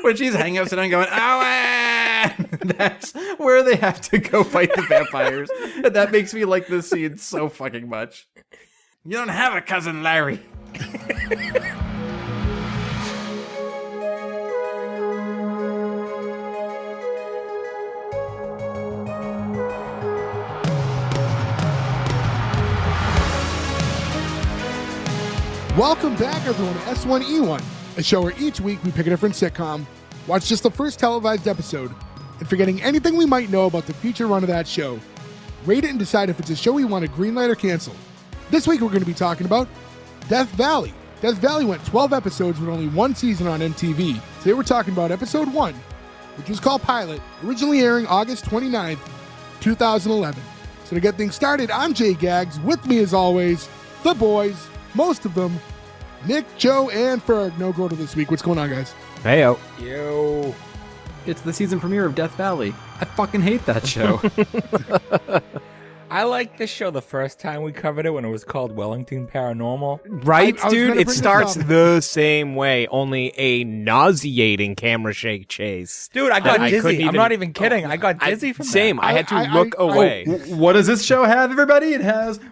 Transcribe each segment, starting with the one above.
when she's hanging upside down going, Owen! That's where they have to go fight the vampires. And that makes me like this scene so fucking much. You don't have a cousin, Larry. Welcome back, everyone, to S1E1, a show where each week we pick a different sitcom, watch just the first televised episode, and forgetting anything we might know about the future run of that show, rate it and decide if it's a show we want to greenlight or cancel. This week we're going to be talking about Death Valley. Death Valley went 12 episodes with only one season on MTV. Today we're talking about episode 1, which was called Pilot, originally airing August 29th, 2011. So to get things started, I'm Jay Gags. With me as always, the boys, most of them, Nick, Joe, and Ferg. No Groto this week. What's going on, guys? Heyo. Yo. It's the season premiere of Death Valley. I fucking hate that show. I liked this show the first time we covered it when it was called Wellington Paranormal. Right, I was dude? gonna It bring starts this up. the same way, only a nauseating camera shake chase. Dude, I got I couldn't dizzy. I'm even- not even kidding. I got dizzy from Same. that. I had to I- look away. What does this show have, everybody? It has... Oh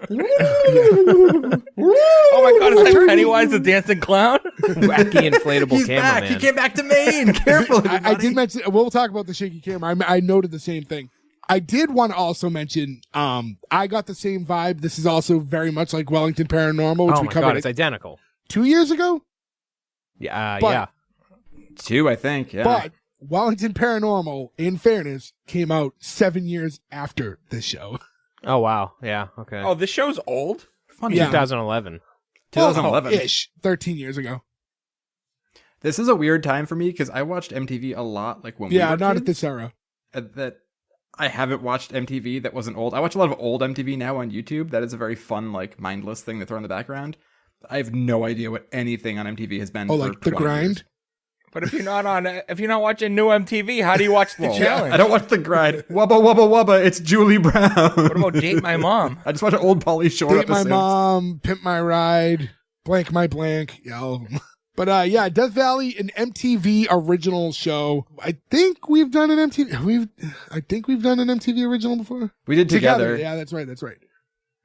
my god, is that Pennywise the dancing clown? Wacky inflatable He's back. cameraman. He came back to Maine. Careful, everybody. I did mention, we'll talk about the shaky camera. I noted the same thing. I did want to also mention, I got the same vibe. This is also very much like Wellington Paranormal, which Oh we my covered god, it's identical. 2 years ago. Yeah, But- yeah. 2, I think. Yeah. But Wellington Paranormal, in fairness, came out 7 years after this show. Oh, wow. Yeah, okay. Oh, this show's old? Funny. Yeah. 2011. 2011. Ish, 13 years ago. This is a weird time for me because I watched MTV a lot, like when we Yeah, were not kids, at this era. that I haven't watched MTV that wasn't old. I watch a lot of old MTV now on YouTube. That is a very fun, like, mindless thing to throw in the background. I have no idea what anything on MTV has been. Oh, for like The 20 Grind? years. But if you're not watching new MTV, how do you watch the Well, challenge? I don't watch The Grind. Wubba wubba wubba. It's Julie Brown. What about Date My Mom? I just watch old Pauly Shore Date My episodes. Mom, Pimp My Ride, Blank My Blank. Yeah, all of them. But yeah, Death Valley, an MTV original show. I think we've done an MTV original before. We did Together. Yeah, that's right. That's right.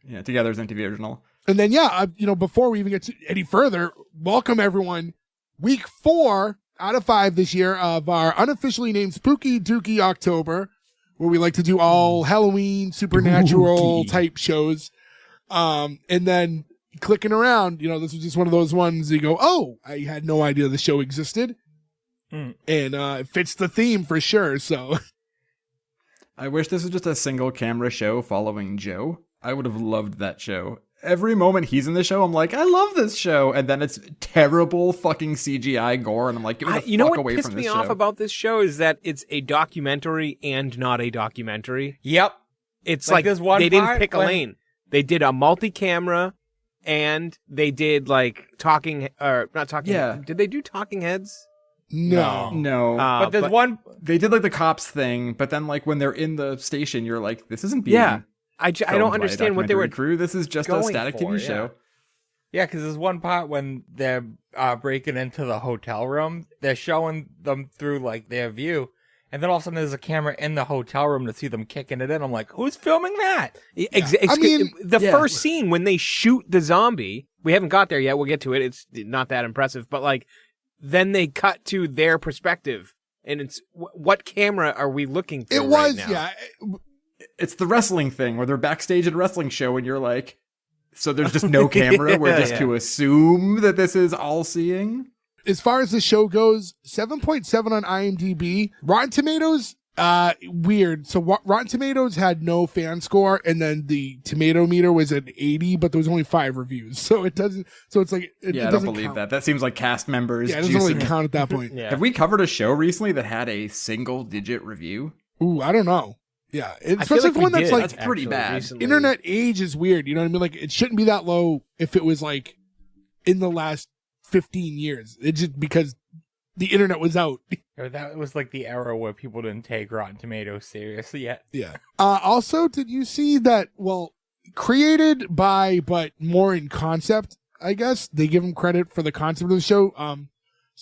Yeah, Together's MTV original. And then, yeah, before we even get any further, welcome everyone. Week 4 out of 5 this year of our unofficially named Spooky Dooky October, where we like to do all Halloween, supernatural type shows. And then clicking around, this was just one of those ones you go, oh, I had no idea the show existed. And it fits the theme for sure. So I wish this was just a single camera show following Joe. I would have loved that show. Every moment he's in the show, I'm like, I love this show. And then it's terrible fucking CGI gore. And I'm like, get me the You know fuck what away pissed from me this off show. about this show is that it's a documentary and not a documentary. Yep. It's Like, like there's one they didn't part pick a when- lane. They did a multi-camera, and they did like not talking. Yeah. Did they do talking heads? no. No. But there's one... They did like the cops thing, but then like when they're in the station, you're like, this isn't being Yeah. I filmed don't by a understand what they were. documentary crew. This is just a going static for, TV yeah. show. Yeah, because there's one part when they're breaking into the hotel room. They're showing them through, like, their view. And then all of a sudden there's a camera in the hotel room to see them kicking it in. I'm like, who's filming that? I mean, the yeah. first scene when they shoot the zombie, we haven't got there yet. We'll get to it. It's not that impressive, but like, then they cut to their perspective, and it's what camera are we looking through? It was, right now? yeah. It's the wrestling thing where they're backstage at a wrestling show and you're like, so there's just no camera. We're just to assume that this is all seeing. As far as the show goes, 7.7 on IMDb. Rotten Tomatoes, weird. So Rotten Tomatoes had no fan score, and then the tomato meter was at 80, but there was only 5 reviews. So it doesn't. So it's like it Yeah, I doesn't don't believe count. that. That seems like cast members Yeah, it doesn't really juicing. count at that point. Yeah. Have we covered a show recently that had a single-digit review? Ooh, I don't know. Yeah, I feel especially like for we one that's did, like That's pretty actually, bad. recently. internet age is weird. You know what I mean? Like it shouldn't be that low if it was like in the last 15 years. It's just because the internet was out. Or that was like the era where people didn't take Rotten Tomatoes seriously yet. Yeah. Also, did you see that? Well, created by, but more in concept, I guess they give him credit for the concept of the show.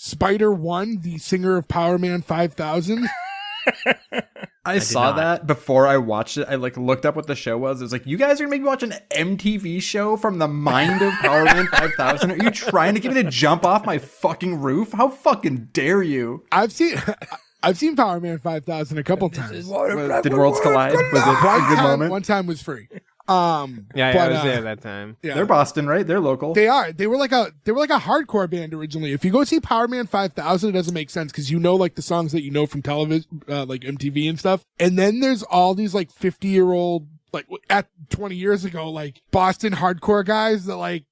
Spider-1, the singer of Powerman 5000. I saw not. that before I watched it. I looked up what the show was. It was like, you guys are gonna make me watch an MTV show from the mind of Powerman 5000. Are you trying to get me to jump off my fucking roof? How fucking dare you? I've seen Powerman 5000 a couple times. Did worlds collide? Was it a good moment? One time was free. Yeah, I but, was there that time. Yeah. They're Boston, right? They're local. They are. They were like a hardcore band originally. If you go see Powerman 5000, it doesn't make sense because you know like the songs that you know from television, like MTV and stuff. And then there's all these like 50-year-old, like at 20 years ago, like Boston hardcore guys that like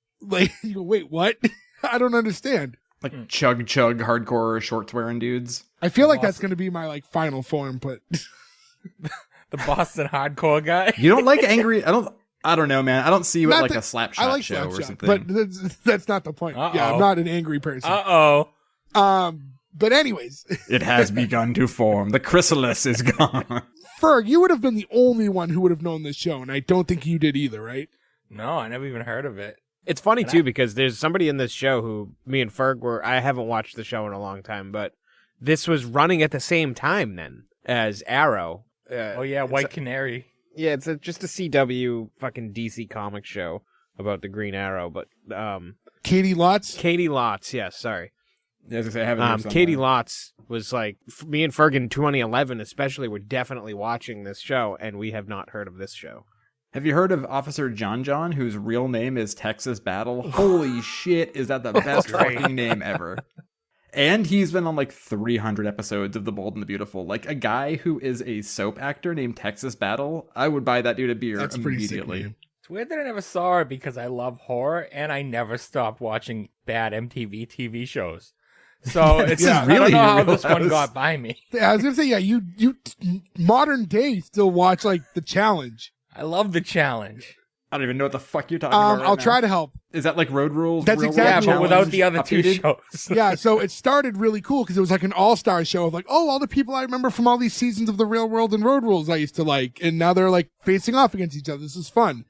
you go, wait, what? I don't understand. Like chug hardcore shorts wearing dudes. I feel like that's going to be my like final form, but The Boston hardcore guy. You don't like angry? I don't know, man. I don't see what Not like that- a slap I shot like show Slap or Shot, something. but that's not the point. Yeah, I'm Uh-oh. not an angry person. Uh-oh. But anyways, It has begun to form. The chrysalis is gone. Ferg, you would have been the only one who would have known this show, and I don't think you did either, right? No, I never even heard of it. It's funny too because there's somebody in this show who me and Ferg I haven't watched the show in a long time, but this was running at the same time then as Arrow. Oh yeah, White Canary. Yeah, it's just a CW fucking DC comic show about the Green Arrow, but Caity Lotz. Caity Lotz, yes, sorry. As I say, I haven't heard Caity Lotz was like me and Ferg in 2011 especially were definitely watching this show, and we have not heard of this show. Have you heard of Officer John, whose real name is Texas Battle? Holy shit, is that the best fucking name ever? And he's been on like 300 episodes of The Bold and the Beautiful. Like a guy who is a soap actor named Texas Battle, I would buy that dude a beer That's pretty sick, immediately. man. It's weird that I never saw it because I love horror and I never stopped watching bad MTV TV shows. So it's Yeah, I don't really, know how you this one realize. got by me. Yeah, I was gonna say, yeah, you modern day still watch like The Challenge. I love the challenge. I don't even know what the fuck you're talking about right I'll now. try to help. Is that like Road Rules? That's Real exactly World Yeah, but Challenge without the other two updated? shows. Yeah, so it started really cool because it was like an all-star show of like, oh, all the people I remember from all these seasons of The Real World and Road Rules I used to like, and now they're like facing off against each other. This is fun.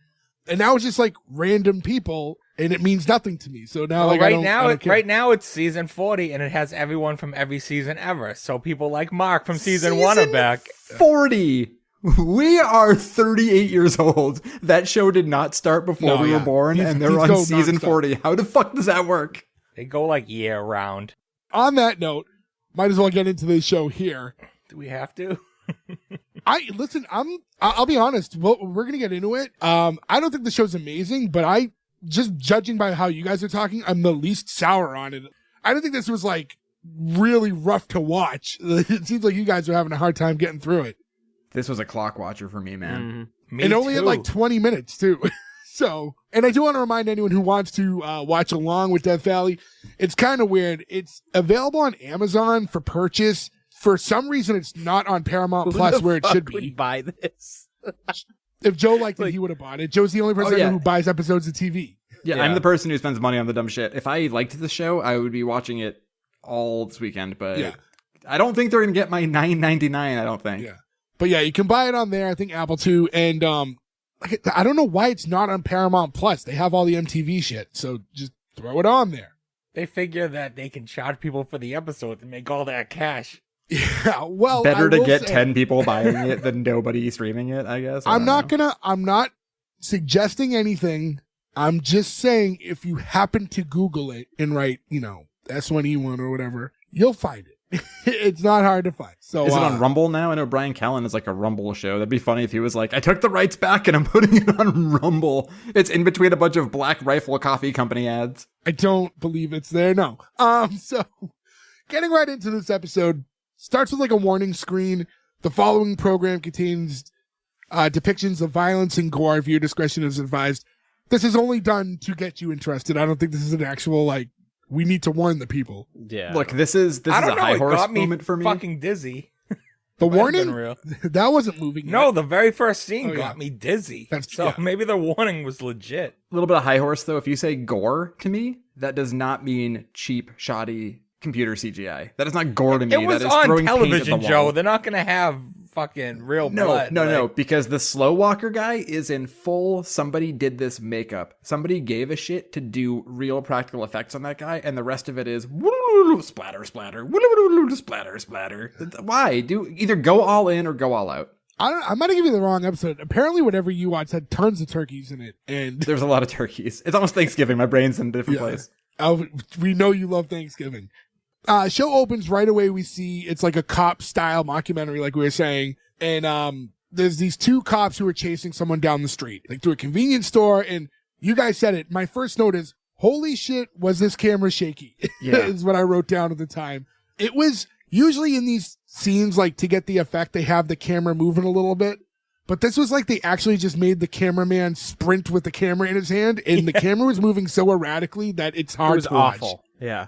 And now it's just like random people, and it means nothing to me. So now, Well, like, I don't care. right now it's season 40 and it has everyone from every season ever. So people like Mark from season 1 are back. 40. We are 38 years old. That show did not start before No, we were yeah. born, These- and they're these on go season nonstop. 40. How the fuck does that work? They go like year round. On that note, might as well get into this show here. Do we have to? I'll be honest. Well, we're gonna get into it. I don't think the show's amazing, but just judging by how you guys are talking, I'm the least sour on it. I don't think this was like really rough to watch. It seems like you guys are having a hard time getting through it, This was a clock watcher for me, man. Me and only too. at like 20 minutes too. So, and I do want to remind anyone who wants to watch along with Death Valley, it's kind of weird. It's available on Amazon for purchase. For some reason, it's not on Paramount Plus where it should be. Buy this. If Joe liked it, he would have bought it. Joe's the only person I know who buys episodes of TV. Yeah, I'm the person who spends money on the dumb shit. If I liked the show, I would be watching it all this weekend, but Yeah. I don't think they're going to get my $9.99, I don't think. Yeah. But yeah, you can buy it on there. I think Apple too. And I don't know why it's not on Paramount Plus. They have all the MTV shit, so just throw it on there. They figure that they can charge people for the episode and make all that cash. Yeah, well, Better I to will get say, 10 people buying it than nobody streaming it, I guess. I'm not suggesting anything. I'm just saying if you happen to Google it and write, S1E1 or whatever, you'll find it. It's not hard to find. So Is it on Rumble now? I know Bryan Callen is like a Rumble show. That'd be funny if he was like, I took the rights back and I'm putting it on Rumble. It's in between a bunch of Black Rifle Coffee Company ads. I don't believe it's there. No. So getting right into this episode starts with like a warning screen. The following program contains depictions of violence and gore. Viewer discretion is advised. This is only done to get you interested. I don't think this is an actual like we need to warn the people. Yeah. Look, this is I a don't know. high It horse got me moment for me. fucking dizzy. The Might have been warning real. that wasn't moving. No, yet. the very first scene Oh, yeah. got me dizzy. So Yeah. maybe the warning was legit. A little bit of high horse though. If you say gore to me, that does not mean cheap, shoddy computer CGI. That is not gore to me. It was that is on throwing paint at television, the Joe. wall. They're not going to have fucking real No, blood. no, because the slow walker guy is in full somebody did this makeup. Somebody gave a shit to do real practical effects on that guy, and the rest of it is splatter, splatter, splatter, splatter. Why? Do either go all in or go all out. I might have given you the wrong episode. Apparently, whatever you watched had tons of turkeys in it, and There's a lot of turkeys. It's almost Thanksgiving. My brain's in a different place. We know you love Thanksgiving. Show opens right away. We see it's like a cop style mockumentary, like we were saying, and there's these two cops who are chasing someone down the street, like through a convenience store. And you guys said it. My first note is, "Holy shit, was this camera shaky?" Yeah. is what I wrote down at the time. It was usually in these scenes, like to get the effect, they have the camera moving a little bit. But this was like they actually just made the cameraman sprint with the camera in his hand, and the camera was moving so erratically that it's hard to watch. awful. Yeah.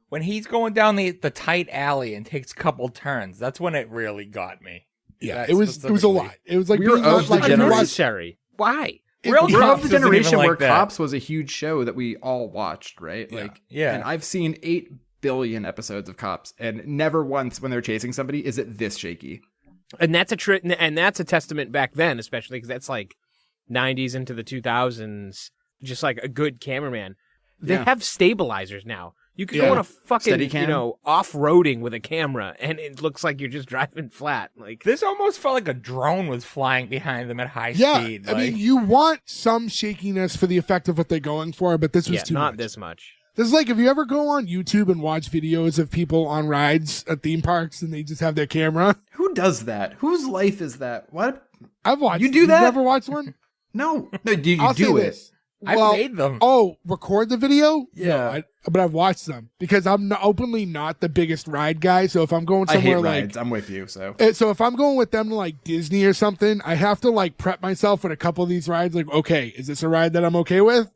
When he's going down the tight alley and takes a couple turns, that's when it really got me. Yeah, That's it was a specifically. lot. It was like We were being of the like generation- Unnecessary. Why? Real We're Cops of the isn't even generation like where that. Cops was a huge show that we all watched, right? Like, Yeah. And I've seen 8 billion episodes of Cops, and never once when they're chasing somebody is it this shaky. And that's a testament back then, especially because that's like 90s into the 2000s, just like a good cameraman. They Yeah. have stabilizers now. You can Yeah. go on a fucking, Steadicam. off-roading with a camera, and it looks like you're just driving flat. Like, This almost felt like a drone was flying behind them at high Yeah, speed. I mean, you want some shakiness for the effect of what they're going for, but this was yeah, too not much. this much. This is like if you ever go on YouTube and watch videos of people on rides at theme parks and they just have their camera. Who does that? Whose life is that? What? I've watched. You do You've that? Never watched one? No, do you I'll do say it? this. I've Well, made them. Oh, record the video? Yeah. But I've watched them because I'm openly not the biggest ride guy. So if I'm going I hate somewhere like, rides. I'm with you. So so if I'm going with them to like Disney or something, I have to like prep myself with a couple of these rides. Like, okay, is this a ride that I'm okay with?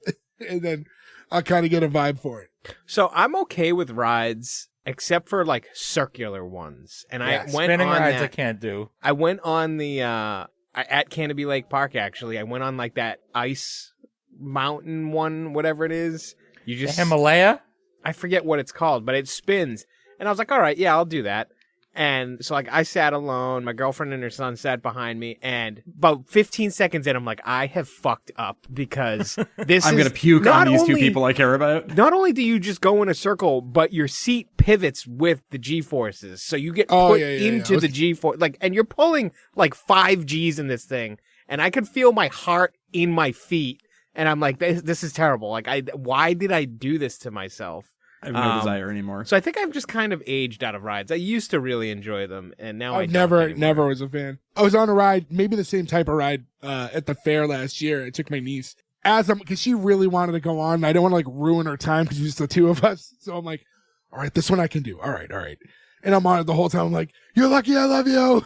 And then I'll kind of get a vibe for it. So I'm okay with rides, except for like circular ones. And Yeah, I went spinning on rides that. I can't do. I went on the at Canopy Lake Park. Actually, I went on like that ice mountain one, whatever it is. You The just Himalaya? I forget what it's called, but it spins. And I was like, all right, yeah, I'll do that. And so like I sat alone, my girlfriend and her son sat behind me, and about 15 seconds in, I'm like, I have fucked up because this I'm is gonna puke not on these two only- people I care about. Not only do you just go in a circle, but your seat pivots with the G-forces. So you get Oh, put yeah, yeah, yeah. into the G-force. Like, and you're pulling like 5 Gs in this thing. And I could feel my heart in my feet. And I'm like, this is terrible. Like, why did I do this to myself? I have no desire anymore. So I think I've just kind of aged out of rides. I used to really enjoy them, and now I I've don't never anymore. was a fan. I was on a ride, maybe the same type of ride, at the fair last year. I took my niece because she really wanted to go on. And I don't want to like ruin her time because it's just the two of us. So I'm like, all right, this one I can do. All right. And I'm on it the whole time. I'm like, you're lucky I love you.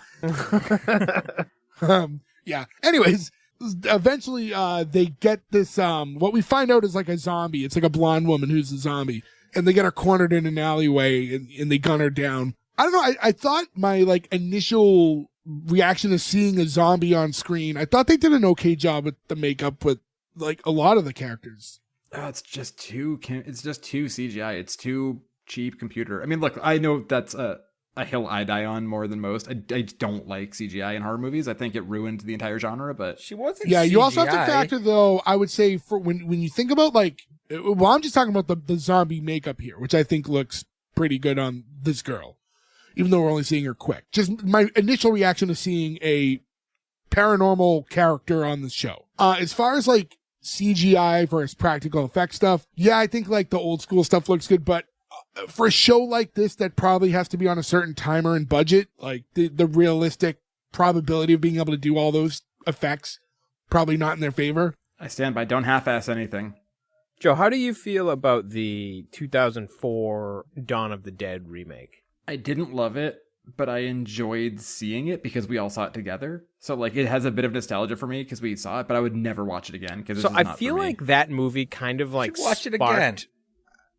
Yeah. Anyways, eventually, they get this, what we find out is like a zombie. It's like a blonde woman who's a zombie. And they get her cornered in an alleyway and they gun her down. I don't know. I thought my like initial reaction to seeing a zombie on screen, I thought they did an okay job with the makeup with like a lot of the characters. Oh, it's just too CGI. It's too cheap computer. I mean, look, I know that's a hill I die on more than most. I don't like CGI in horror movies. I think it ruined the entire genre, but She wasn't Yeah, you also have to CGI. factor though, I would say for when you think about like, well, I'm just talking about the zombie makeup here, which I think looks pretty good on this girl, even though we're only seeing her quick. Just my initial reaction to seeing a paranormal character on the show. As far as like CGI versus practical effect stuff, yeah, I think like the old school stuff looks good, but for a show like this that probably has to be on a certain timer and budget, like the realistic probability of being able to do all those effects probably not in their favor. I stand by. Don't half-ass anything. Joe, how do you feel about the 2004 Dawn of the Dead remake? I didn't love it, but I enjoyed seeing it because we all saw it together. So like it has a bit of nostalgia for me because we saw it, but I would never watch it again because So I feel like that movie kind of like Should watch it sparked- again.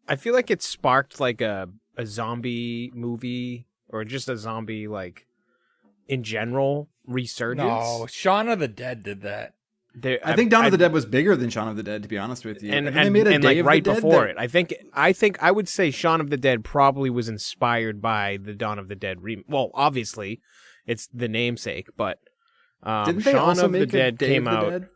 I feel like it sparked like a zombie movie or just a zombie like in general resurgence. No, Shaun of the Dead did that. I think Dawn of the Dead was bigger than Shaun of the Dead, to be honest with you. and they made a Day like of right the Dead before that- it. I think I would say Shaun of the Dead probably was inspired by the Dawn of the Dead remake. Well, obviously, it's the namesake, but Didn't they Shaun also of the make a Dead Day came of the out Dead?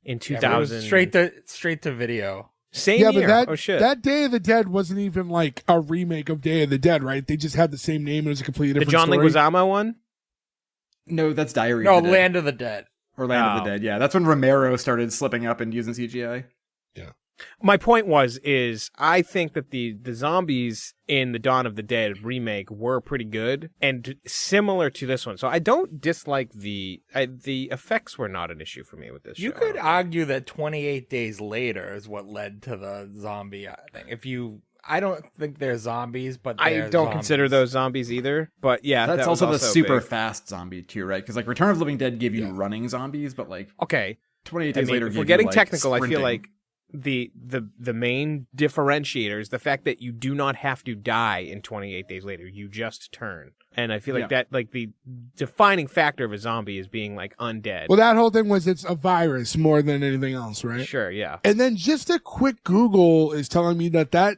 in Yeah, but it was 2000. straight to video. Same Yeah, year. but Oh shit! that Day of the Dead wasn't even like a remake of Day of the Dead, right? They just had the same name. It was a completely the different John story. Leguizamo one. No, that's Diary No, of the Dead. Land of the Dead. Or Land of Oh. the Dead, yeah. That's when Romero started slipping up and using CGI. My point is I think that the zombies in the Dawn of the Dead remake were pretty good and similar to this one. So I don't dislike the effects were not an issue for me with this You show. could argue that 28 Days Later is what led to the zombie thing. I don't think they're zombies, but I they're don't consider zombies. those zombies either. But yeah, That's that was also the super big. fast zombie too, right? Because like Return of the Living Dead gave you running zombies, but like Okay. 28 I Days mean, Later if gave we're getting you, like, technical, I feel sprinting. like the main differentiator is the fact that you do not have to die in 28 Days Later. You just turn. And I feel like that, like the defining factor of a zombie is being like undead. Well, that whole thing was it's a virus more than anything else, right? Sure, yeah. And then just a quick Google is telling me that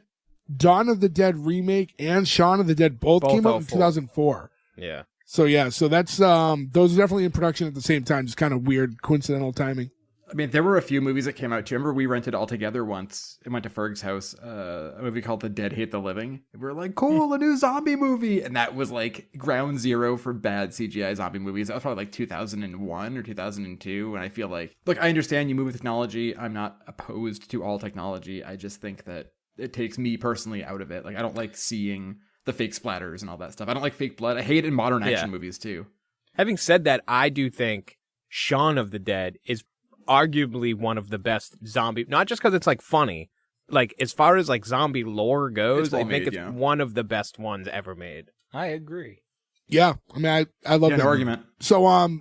Dawn of the Dead remake and Shaun of the Dead both came out in 04. 2004. Yeah. So that's those are definitely in production at the same time. Just kind of weird coincidental timing. I mean, there were a few movies that came out too. Remember, we rented All Together once and went to Ferg's house, a movie called The Dead Hate the Living. We were like, cool, a new zombie movie. And that was like ground zero for bad CGI zombie movies. That was probably like 2001 or 2002. And I feel like, look, I understand you move with technology. I'm not opposed to all technology. I just think that it takes me personally out of it. Like, I don't like seeing the fake splatters and all that stuff. I don't like fake blood. I hate it in modern action movies too. Having said that, I do think Shaun of the Dead is arguably one of the best zombie, not just because it's like funny, like as far as like zombie lore goes, It's well I think made, it's yeah. one of the best ones ever made. I agree. Yeah, I mean, I love Yeah, that no movie. argument. So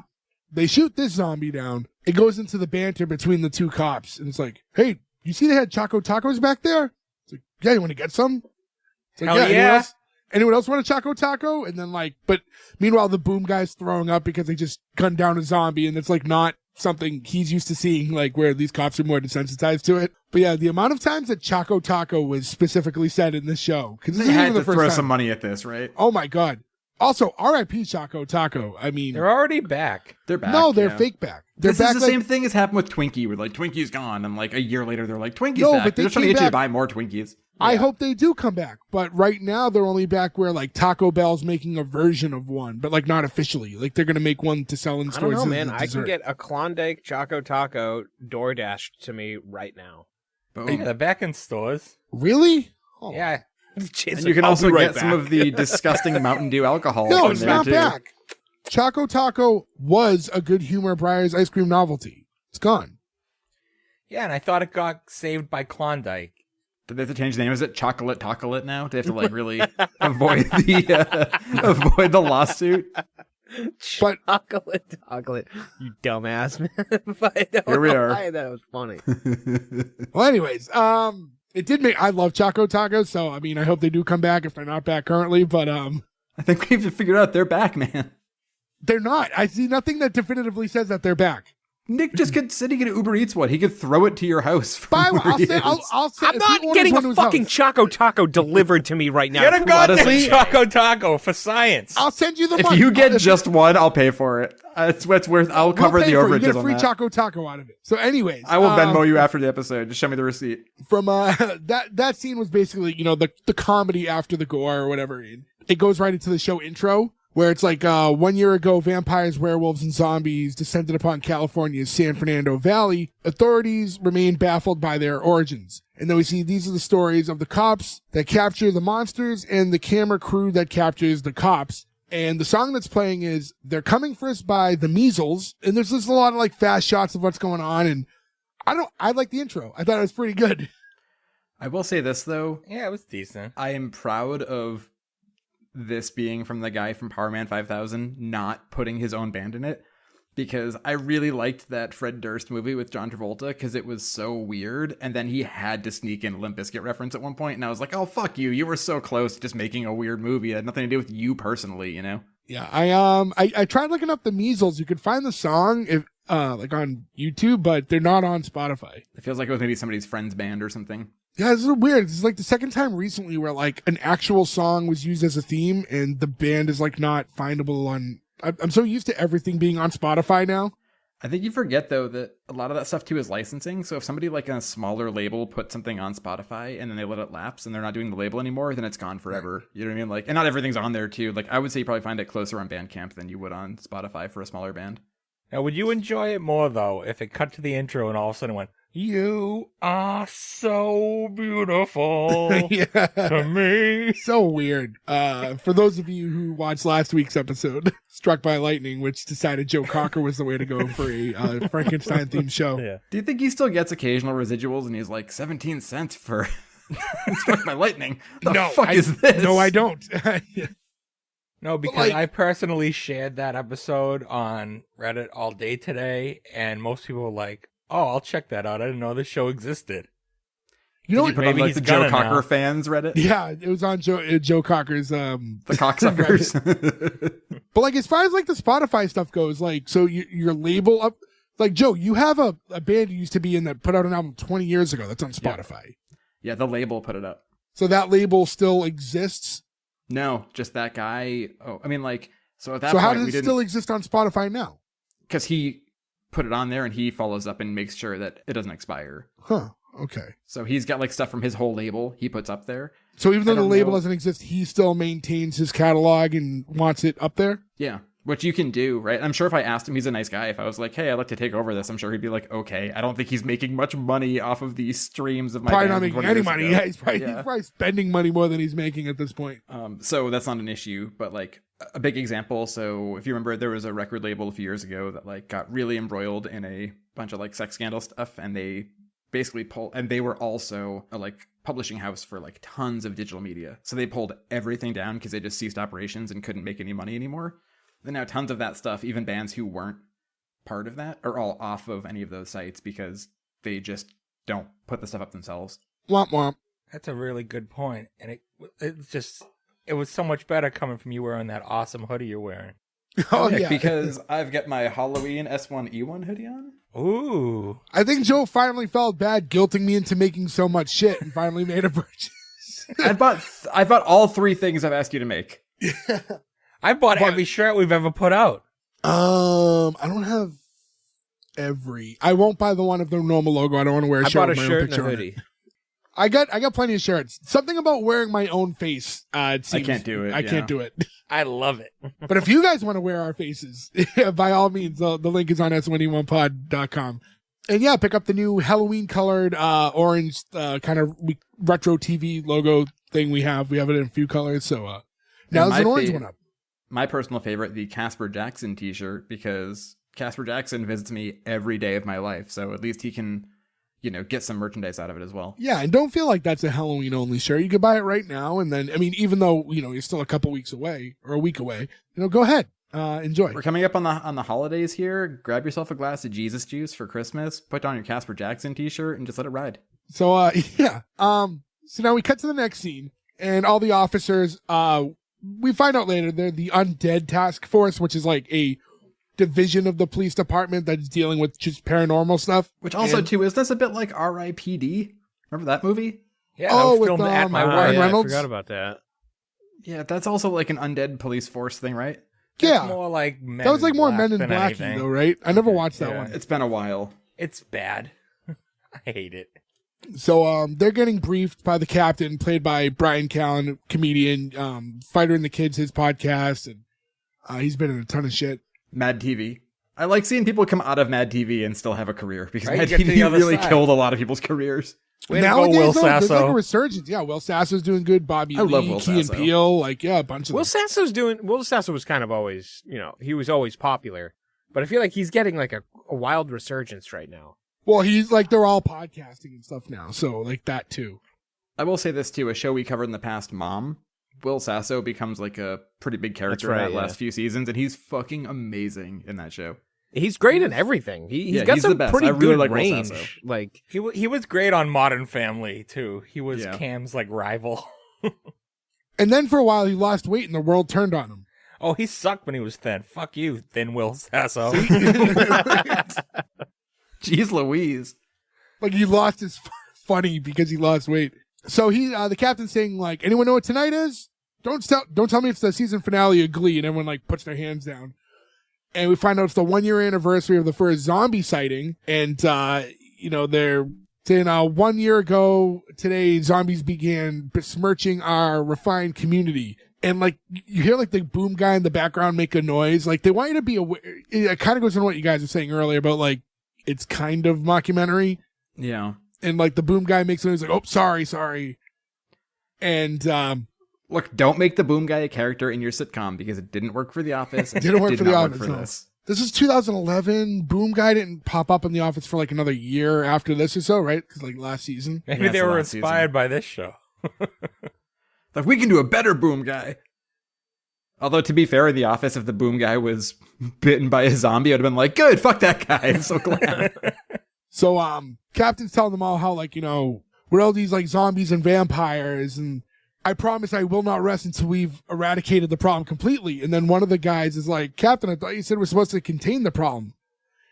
they shoot this zombie down. It goes into the banter between the two cops, and it's like, hey, you see they had Choco Tacos back there? It's like, yeah, you want to get some? It's like, Hell yeah. Anyone else want a Choco Taco? And then but meanwhile the boom guy's throwing up because they just gunned down a zombie, and it's like not something he's used to seeing, like where these cops are more desensitized to it. But yeah, the amount of times that Choco Taco was specifically said in this show, because this They isn't had even to the first throw time. some money at this, right? Oh my god. Also, R.I.P. Choco Taco. I mean, They're already back. They're back. no, they're yeah. fake back. They're This back is the like, same thing as happened with Twinkie, where like Twinkie's gone, and like a year later they're like Twinkie's No, back. but they They're just trying to came get you to back- buy more Twinkies. I hope they do come back, but right now they're only back where like Taco Bell's making a version of one, but like not officially. Like they're gonna make one to sell in I stores. don't know, as a man. I can dessert. get a Klondike Choco Taco door dashed to me right now. Boom. Yeah, they're back in stores. really. Oh. Yeah. And you can also get some of the disgusting Mountain Dew alcohol. No, in it's there, not too. back. Choco Taco was a Good Humor Breyer's ice cream novelty. It's gone. Yeah, and I thought it got saved by Klondike. Did they have to change the name? Is it Chocolate Tacolet now? Do they have to like really avoid the lawsuit? But Chocolate, you dumbass, man. But I don't Here we know are. why that was funny. well, anyways, it did make. I love Choco Tacos, so I mean, I hope they do come back if they're not back currently. But I think we've figured out they're back, man. they're not. I see nothing that definitively says that they're back. Nick just could sit. He could Uber Eats one. He could throw it to your house. from Buy one. where he I'll is. say, I'm if he not orders getting one to a his fucking house, Choco Taco delivered to me right now. Get a goddamn honestly- Choco Taco for science. I'll send you the If money. you get If- just one, I'll pay for it. It's what's worth. I'll cover we'll pay the for it. You overages get a on free that. Choco Taco out of it. So, anyways, I will Venmo you after the episode. Just show me the receipt. from that scene was basically, you know, the comedy after the gore or whatever. It goes right into the show intro where it's like 1 year ago, vampires, werewolves, and zombies descended upon California's San Fernando Valley. Authorities remain baffled by their origins. And then we see these are the stories of the cops that capture the monsters and the camera crew that captures the cops. And the song that's playing is They're Coming For Us by The Measles. And there's just a lot of like fast shots of what's going on. And I like the intro. I thought it was pretty good. I will say this though. Yeah, it was decent. I am proud of this being from the guy from Powerman 5000, not putting his own band in it, because I really liked that Fred Durst movie with John Travolta because it was so weird, and then he had to sneak in a Limp Bizkit reference at one point, and I was like, oh, fuck you. You were so close to just making a weird movie. It had nothing to do with you personally, you know? Yeah, I tried looking up The Measles. You could find the song. If like on YouTube, but they're not on Spotify. It feels like it was maybe somebody's friend's band or something. Yeah, it's weird. It's like the second time recently where like an actual song was used as a theme and the band is like not findable on. I'm so used to everything being on Spotify now. I think you forget, though, that a lot of that stuff, too, is licensing. So if somebody like a smaller label puts something on Spotify and then they let it lapse and they're not doing the label anymore, then it's gone forever. You know what I mean? Like, and not everything's on there, too. Like, I would say you probably find it closer on Bandcamp than you would on Spotify for a smaller band. Now, would you enjoy it more, though, if it cut to the intro and all of a sudden went, "You are so beautiful Yeah. to me"? So weird. For those of you who watched last week's episode, Struck by Lightning, which decided Joe Cocker was the way to go for a Frankenstein themed show. Yeah. Do you think he still gets occasional residuals and he's like 17 cents for Struck by Lightning? The fuck is this? No, I don't. No, because like- I personally shared that episode on Reddit all day today, and most people were like, "Oh, I'll check that out. I didn't know this show existed." You know Did you what? put on Maybe like he's the Joe gonna Cocker now. fans Reddit? Yeah, it was on Joe Cocker's The cocksuckers. But like as far as like the Spotify stuff goes, like so your label up, like Joe, you have a band you used to be in that put out an album 20 years ago that's on Spotify. Yeah, the label put it up. So that label still exists. No, just that guy. Oh, I mean, like, so at that So how point, does we it didn't, still exist on Spotify now? because he put it on there and he follows up and makes sure that it doesn't expire. Huh. Okay. So he's got like stuff from his whole label he puts up there. So even though I the don't label know. doesn't exist, he still maintains his catalog and wants it up there. Yeah, which you can do, right? I'm sure if I asked him, he's a nice guy. If I was like, hey, I'd like to take over this, I'm sure he'd be like, okay. I don't think he's making much money off of these streams of my Probably band not from making 20 any years money. ago. Yeah, he's probably spending money more than he's making at this point. So that's not an issue, but like a big example. So if you remember, there was a record label a few years ago that like got really embroiled in a bunch of like sex scandal stuff, and they basically and they were also a like publishing house for like tons of digital media. So they pulled everything down because they just ceased operations and couldn't make any money anymore. And now tons of that stuff, even bands who weren't part of that, are all off of any of those sites because they just don't put the stuff up themselves. Womp womp. That's a really good point, and it was so much better coming from you wearing that awesome hoodie you're wearing. Oh yeah. Because I've got my Halloween S1E1 hoodie on. Ooh. I think Joe finally felt bad guilting me into making so much shit and finally made a purchase. I bought all three things I've asked you to make. I bought every shirt we've ever put out. I don't have every. I won't buy the one of the normal logo. I don't want to wear a I shirt bought a with my own shirt and a picture on it. hoodie. I got plenty of shirts. Something about wearing my own face. It seems, can't do it, I yeah. can't do it. I love it. But if you guys want to wear our faces, by all means, the link is on S1E1pod.com. And yeah, pick up the new Halloween colored orange kind of retro TV logo thing we have. We have it in a few colors. So now there's an orange one up. My personal favorite, the Casper Jackson t-shirt, because Casper Jackson visits me every day of my life. So at least he can, get some merchandise out of it as well. Yeah, and don't feel like that's a Halloween only shirt. You could buy it right now, and then even though you're still a couple weeks away or a week away, go ahead, enjoy. We're coming up on the holidays here. Grab yourself a glass of Jesus juice for Christmas. Put on your Casper Jackson t-shirt and just let it ride. So yeah, so now we cut to the next scene, and all the officers, we find out later they're the Undead Task Force, which is like a division of the police department that's dealing with just paranormal stuff. Which also too, is this a bit like R.I.P.D.? Remember that movie? Yeah, Oh, that was with, filmed at my Ryan work. Yeah, I Reynolds? forgot about that. Yeah, that's also like an undead police force thing, right? Yeah, It's more like Men that was like in more Black Men in than Black, anything. though, right? I never watched that Yeah. one. It's been a while. It's bad. I hate it. So they're getting briefed by the captain, played by Bryan Callen, comedian, Fighter and the Kids, his podcast, and he's been in a ton of shit. Mad TV. I like seeing people come out of Mad TV and still have a career, because Right, Mad you get to the TV other really side. killed a lot of people's careers. Way to go, Nowadays, Will though, there's like a Sasso. resurgence. Yeah, Will Sasso's doing good. Bobby I love Lee, Will Key and Sasso. Peele, a bunch of Will them. Sasso was kind of always, he was always popular. But I feel like he's getting like a wild resurgence right now. Well, he's they're all podcasting and stuff now, so that too. I will say this too, a show we covered in the past, Mom. Will Sasso becomes like a pretty big character That's right, in that yeah. last few seasons, and he's fucking amazing in that show. He's great in everything. He's Yeah, got he's the some best. pretty I really good like Will range. Sasso. Like He was great on Modern Family too. He was Yeah. Cam's like rival. And then for a while, he lost weight, and the world turned on him. Oh, he sucked when he was thin. Fuck you, Thin Will Sasso. Jeez Louise. Like he lost his funny because he lost weight. So the captain's saying like, anyone know what tonight is? Don't tell me it's the season finale of Glee, and everyone like puts their hands down. And we find out it's the 1-year anniversary of the first zombie sighting, and they're saying 1 year ago today zombies began besmirching our refined community. And like you hear like the boom guy in the background make a noise. Like they want you to be aware. It kind of goes into what you guys were saying earlier about like it's kind of mockumentary. Yeah. And like the boom guy makes a noise like, oh, sorry. And look, don't make the boom guy a character in your sitcom because it didn't work for The Office. It didn't work for The not Office. work for No. this. This is 2011. Boom guy didn't pop up in The Office for like another year after this or so, right? Because like last season. Maybe Yeah, they it's the were last inspired season. by this show. Like, we can do a better boom guy. Although, to be fair, in The Office, if the boom guy was bitten by a zombie, I would have been like, good, fuck that guy. I'm so glad. So Captain's telling them all how like, we're all these like zombies and vampires, and I promise I will not rest until we've eradicated the problem completely. And then one of the guys is like, Captain, I thought you said we're supposed to contain the problem.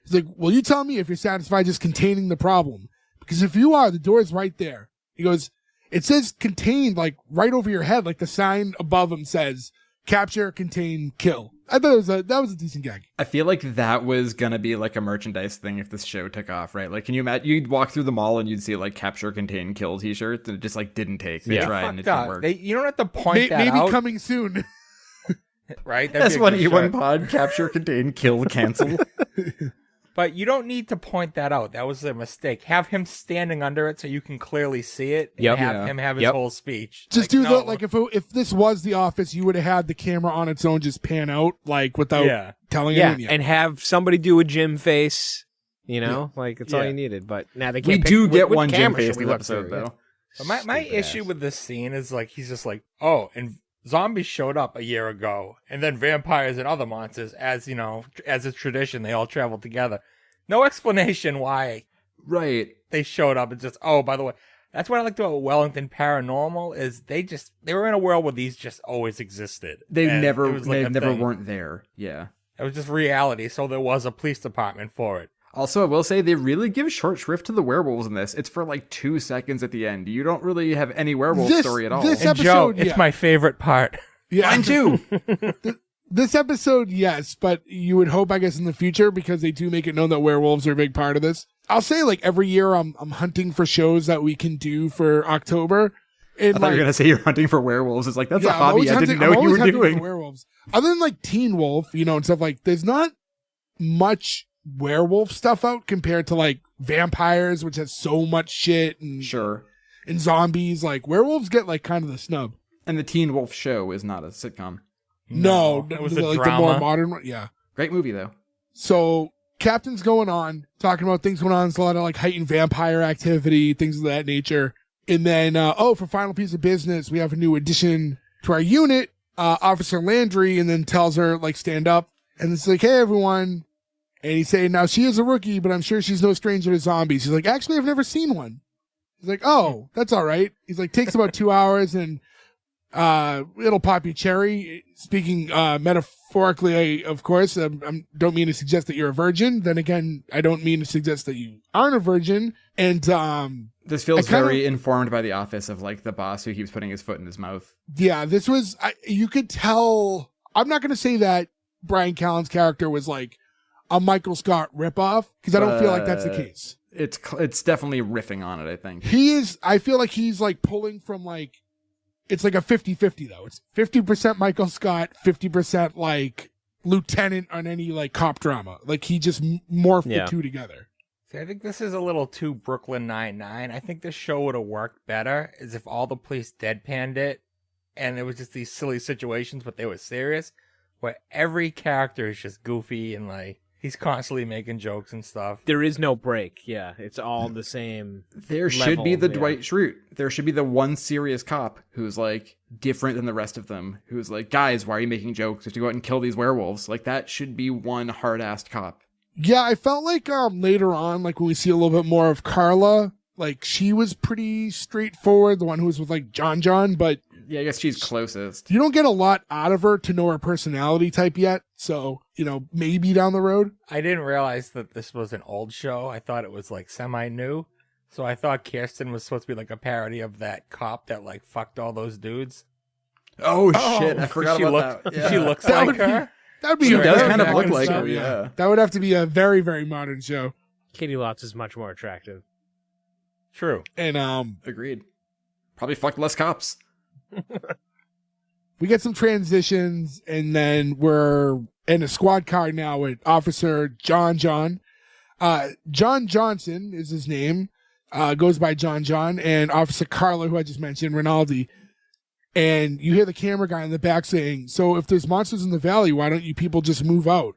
He's like, well, you tell me if you're satisfied just containing the problem. Because if you are, the door's right there. He goes, it says contained like right over your head, like the sign above him says, capture, contain, kill. I thought that was a decent gag. I feel like that was gonna be like a merchandise thing if this show took off, right? Like, can you imagine? You'd walk through the mall and you'd see like capture, contain, kill t-shirts, and it just like didn't take. They tried and it didn't work. You don't have to point that Maybe out, coming soon. right? That'd be a good S1E1 shirt. pod, capture, contain, kill, cancel. But you don't need to point that out. That was a mistake. Have him standing under it so you can clearly see it. And Yep. have Yeah. him have his Yep. whole speech. Just Like, do no. that. Like if this was The Office, you would have had the camera on its own just pan out, like without Yeah. telling Yeah, anyone yet. and have somebody do a Jim face. Like it's all Yeah. you needed. But now they We can't. do pick, get what one Jim camera face should in we the look episode, through? though. But my Stupid issue ass. with this scene is like he's just like, oh, and zombies showed up a year ago, and then vampires and other monsters, as as a tradition, they all traveled together. No explanation why Right. they showed up. It's just, oh, by the way, that's what I liked about Wellington Paranormal is they were in a world where these just always existed. They And never it was like a thing. weren't there. Yeah. It was just reality, so there was a police department for it. Also, I will say they really give short shrift to the werewolves in this. It's for like 2 seconds at the end. You don't really have any werewolf story at all. this And Joe, episode, it's yeah. my favorite part. Yeah. Mine too. This episode, yes, but you would hope, I guess, in the future, because they do make it known that werewolves are a big part of this. I'll say, like, every year I'm hunting for shows that we can do for October. And I thought you were gonna say you're hunting for werewolves. It's like that's a I'm hobby always I didn't hunting- I'm know you always were hunting for doing. werewolves. Other than like Teen Wolf, and stuff like, there's not much werewolf stuff out compared to like vampires, which has so much shit, and Sure. and zombies. Like werewolves get like kind of the snub. And the Teen Wolf show is not a sitcom. No, it was the, a like drama. the more modern one. Yeah. Great movie though. So Captain's going on, talking about things going on. It's a lot of like heightened vampire activity, things of that nature. And then, for final piece of business, we have a new addition to our unit, Officer Landry, and then tells her like, stand up. And it's like, hey, everyone. And he's saying, now she is a rookie, but I'm sure she's no stranger to zombies. He's like, actually, I've never seen one. He's like, oh, that's all right. He's like, takes about 2 hours and it'll pop your cherry. Speaking metaphorically, of course, I don't mean to suggest that you're a virgin. Then again, I don't mean to suggest that you aren't a virgin. And This feels I kinda- very informed by The Office of like the boss who keeps putting his foot in his mouth. yeah, this was, you could tell, I'm not going to say that Bryan Callen's character was like a Michael Scott ripoff, because I don't feel like that's the case. It's definitely riffing on it, I think. I feel like he's like pulling from like, it's like a 50-50 though. It's 50% Michael Scott, 50% like lieutenant on any like cop drama. Like he just morphed Yeah. the two together. See, I think this is a little too Brooklyn Nine-Nine. I think this show would have worked better is if all the police deadpanned it and it was just these silly situations, but they were serious, where every character is just goofy and like he's constantly making jokes and stuff. There is no break. Yeah, it's all the same. There should be the level, yeah. Dwight Schrute. There should be the one serious cop who's like different than the rest of them. Who's like, guys, why are you making jokes? We have to go out and kill these werewolves. Like that should be one hard-assed cop. Yeah, I felt like later on, like when we see a little bit more of Carla, like she was pretty straightforward, the one who was with like John, but Yeah, I guess she's closest. You don't get a lot out of her to know her personality type yet. So, maybe down the road. I didn't realize that this was an old show. I thought it was like semi-new. So I thought Kirsten was supposed to be like a parody of that cop that like fucked all those dudes. Oh shit, I forgot about that. Yeah. She looks like her. That would be She a does very kind of look modern like show, her, yeah. That would have to be a very, very modern show. Caity Lotz is much more attractive. True. And Agreed. Probably fucked less cops. we get some transitions, and then we're in a squad car now with Officer John. John Johnson is his name. Goes by John, and Officer Carla, who I just mentioned, Rinaldi. And you hear the camera guy in the back saying, so if there's monsters in the valley, why don't you people just move out?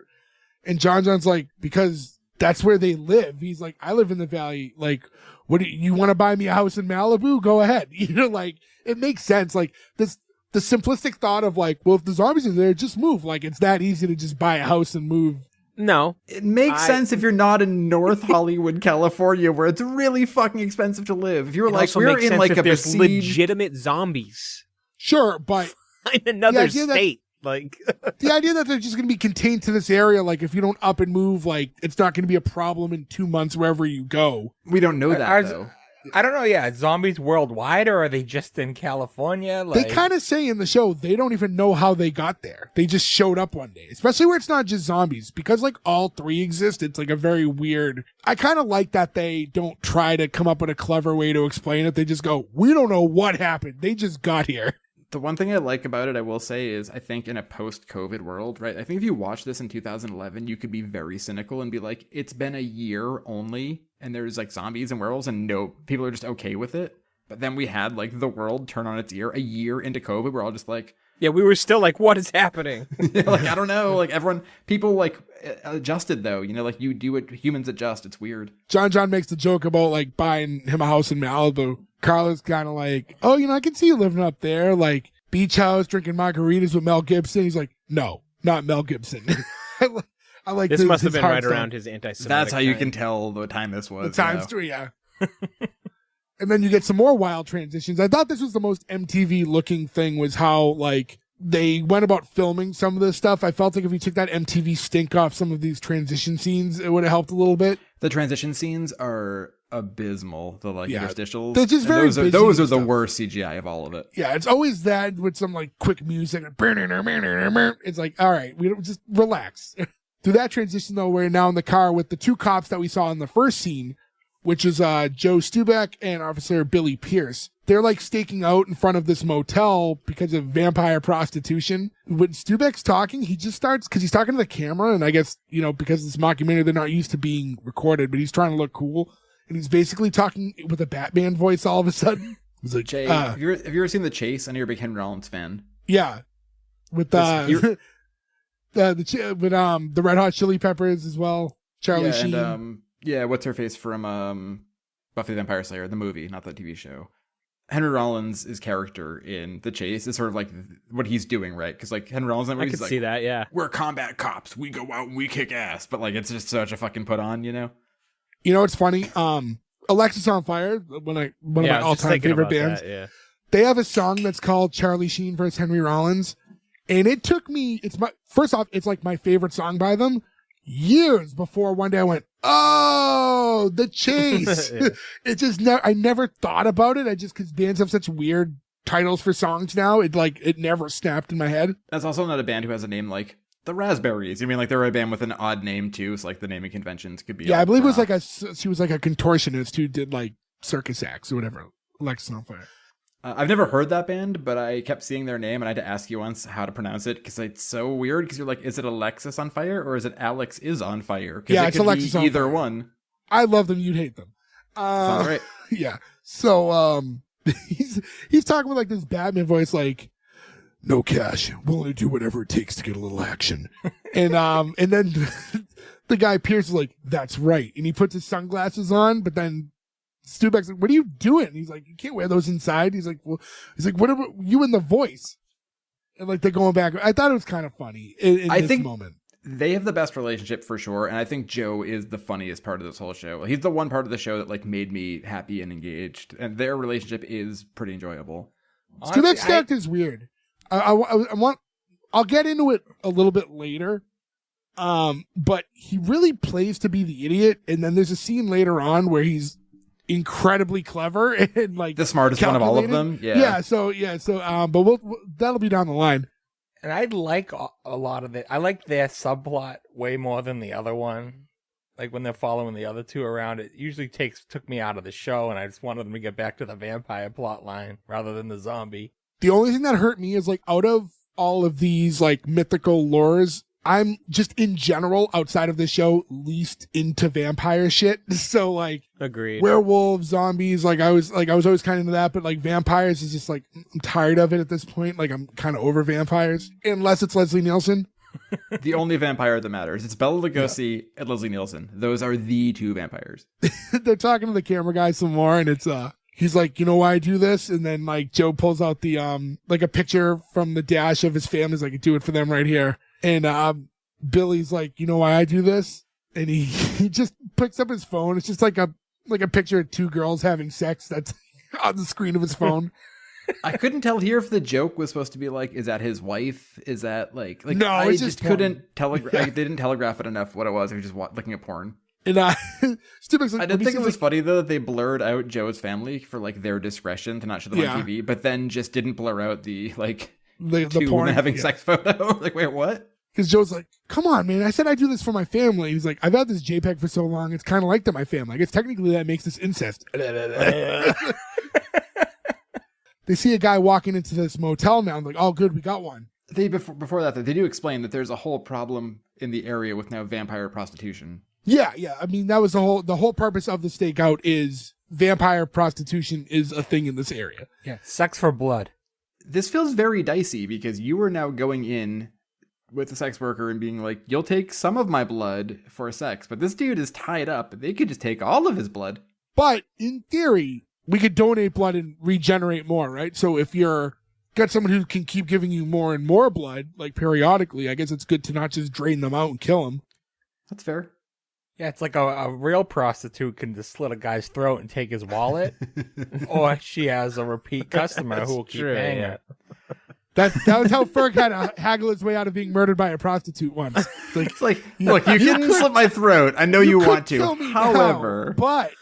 And John's like, because that's where they live. He's like, I live in the valley. Like, what do you want to buy me a house in Malibu? Go ahead. Like, it makes sense. Like, the simplistic thought of like, well, if the zombies are there, just move. Like, it's that easy to just buy a house and move. No. It makes sense if you're not in North Hollywood, California, where it's really fucking expensive to live. If you were It like, also we're makes in sense like if a there's besieged... legitimate zombies Sure, but in another idea that- state. Like, the idea that they're just going to be contained to this area, like if you don't up and move, like it's not going to be a problem in 2 months wherever you go. We don't know that, though. I don't know. Yeah, zombies worldwide, or are they just in California? They kind of say in the show they don't even know how they got there. They just showed up one day, especially where it's not just zombies, because like all three exist. It's like a very weird. I kind of like that they don't try to come up with a clever way to explain it. They just go, we don't know what happened. They just got here. The one thing I like about it, I will say, is I think in a post-COVID world, right? I think if you watch this in 2011, you could be very cynical and be like, it's been a year only, and there's like zombies and werewolves, and no, people are just okay with it. But then we had like the world turn on its ear a year into COVID. We're all just like, yeah, we were still like, what is happening? like, I don't know. Like people like adjusted though, like you do it, humans adjust. It's weird. John makes the joke about like buying him a house in Malibu. Carla's kind of like, oh, I can see you living up there, like beach house, drinking margaritas with Mel Gibson. He's like, no, not Mel Gibson. I like This must have been hard right stuff. around his anti-Semitic That's how you time. can tell the time this was. The times three, yeah. And then you get some more wild transitions. I thought this was the most MTV looking thing, was how like they went about filming some of this stuff. I felt like if you took that MTV stink off some of these transition scenes, it would have helped a little bit. The transition scenes are abysmal. The like interstitials. They're just And very busy those are and the stuff. worst CGI of all of it. Yeah, it's always that with some like quick music. It's like, all right, we don't just relax. Through that transition though, we're now in the car with the two cops that we saw in the first scene, which is Joe Stubeck and Officer Billy Pierce. They're like staking out in front of this motel because of vampire prostitution. When Stubeck's talking, he just starts, because he's talking to the camera, and I guess, because it's mockumentary, they're not used to being recorded, but he's trying to look cool. And he's basically talking with a Batman voice all of a sudden. He's like, Jay, have you ever seen The Chase? I know you're a big Henry Rollins fan. yeah. With the Red Hot Chili Peppers as well. Charlie Sheen. And what's her face from Buffy the Vampire Slayer, the movie, not the TV show. Henry Rollins' character in The Chase is sort of like what he's doing, right? Because like Henry Rollins, I could see that, yeah. We're combat cops. We go out and we kick ass. But like it's just such a fucking put on, It's funny. Alexis on Fire, one of my all-time favorite bands. Yeah. They have a song that's called Charlie Sheen versus Henry Rollins. And it took me, first off, it's like my favorite song by them, years before one day I went, oh, The Chase. Yeah. It just I never thought about it. Because bands have such weird titles for songs now. It never snapped in my head. That's also not a band who has a name like The Raspberries. Like they're a band with an odd name too. So like the naming conventions could be. Yeah, I believe it was she was like a contortionist who did like circus acts or whatever. Alexis on Fire. I've never heard that band, but I kept seeing their name and I had to ask you once how to pronounce it because it's so weird. Because you're like, is it Alexis on Fire or is it Alex is on Fire? Yeah, it's Alexis on either Fire. one. I love them. You'd hate them. Sounds right. Yeah. So he's talking with like this Batman voice, like, no cash, willing to do whatever it takes to get a little action. And then the guy Pierce is like, that's right. And he puts his sunglasses on, but then Stubeck's like, what are you doing? And he's like, you can't wear those inside. He's like, what about you in the voice? And like they're going back. I thought it was kind of funny in this moment. They have the best relationship for sure, and I think Joe is the funniest part of this whole show. He's the one part of the show that like made me happy and engaged, and their relationship is pretty enjoyable. Honestly, Stubek's character is weird. I'll get into it a little bit later. But he really plays to be the idiot, and then there's a scene later on where he's incredibly clever and like The smartest one of all of them. Yeah. So but that'll be down the line. And I like a lot of it. I like their subplot way more than the other one. Like when they're following the other two around, it usually took me out of the show, and I just wanted them to get back to the vampire plot line rather than the zombie. The only thing that hurt me is like out of all of these like mythical lores, I'm just in general outside of this show least into vampire shit. So like Agreed. werewolves, zombies, I was always kind of into that, but like vampires is just like I'm tired of it at this point. Like I'm kind of over vampires unless it's Leslie Nielsen. The only vampire that matters. It's Bela Lugosi and Leslie Nielsen. Those are the two vampires. They're talking to the camera guy some more, and it's he's like, you know why I do this? And then like Joe pulls out the like a picture from the dash of his family. He's like, I do it for them right here. And Billy's like, you know why I do this? And he just picks up his phone. It's just like a picture of two girls having sex that's on the screen of his phone. I couldn't tell here if the joke was supposed to be like, is that his wife? Is that like No, I it's just just porn. couldn't telegraph. They didn't telegraph it enough what it was. He was just looking at porn. And Stubek's like, I did think it was funny though that they blurred out Joe's family for like their discretion to not show them Yeah. on TV, but then just didn't blur out the like the two porn women having sex photo. Like, wait, what? Because Joe's like, come on, man. I said I do this for my family. He's like, I've had this JPEG for so long. It's kind of like that my family. I guess technically that makes this incest. They see a guy walking into this motel now. I'm like, oh, good, we got one. They before that they do explain that there's a whole problem in the area with now vampire prostitution. Yeah. I mean, that was the whole purpose of the stakeout is vampire prostitution is a thing in this area. Yeah, sex for blood. This feels very dicey because you are now going in with a sex worker and being like, you'll take some of my blood for sex, but this dude is tied up. They could just take all of his blood. But in theory, we could donate blood and regenerate more, right? So if you're got someone who can keep giving you more and more blood, like periodically, I guess it's good to not just drain them out and kill them. That's fair. Yeah, it's like a real prostitute can just slit a guy's throat and take his wallet, or she has a repeat customer who will keep paying her. That was how Ferg had to haggle his way out of being murdered by a prostitute once. It's like, look, you can slit my throat. I know you want kill to. me However, now, but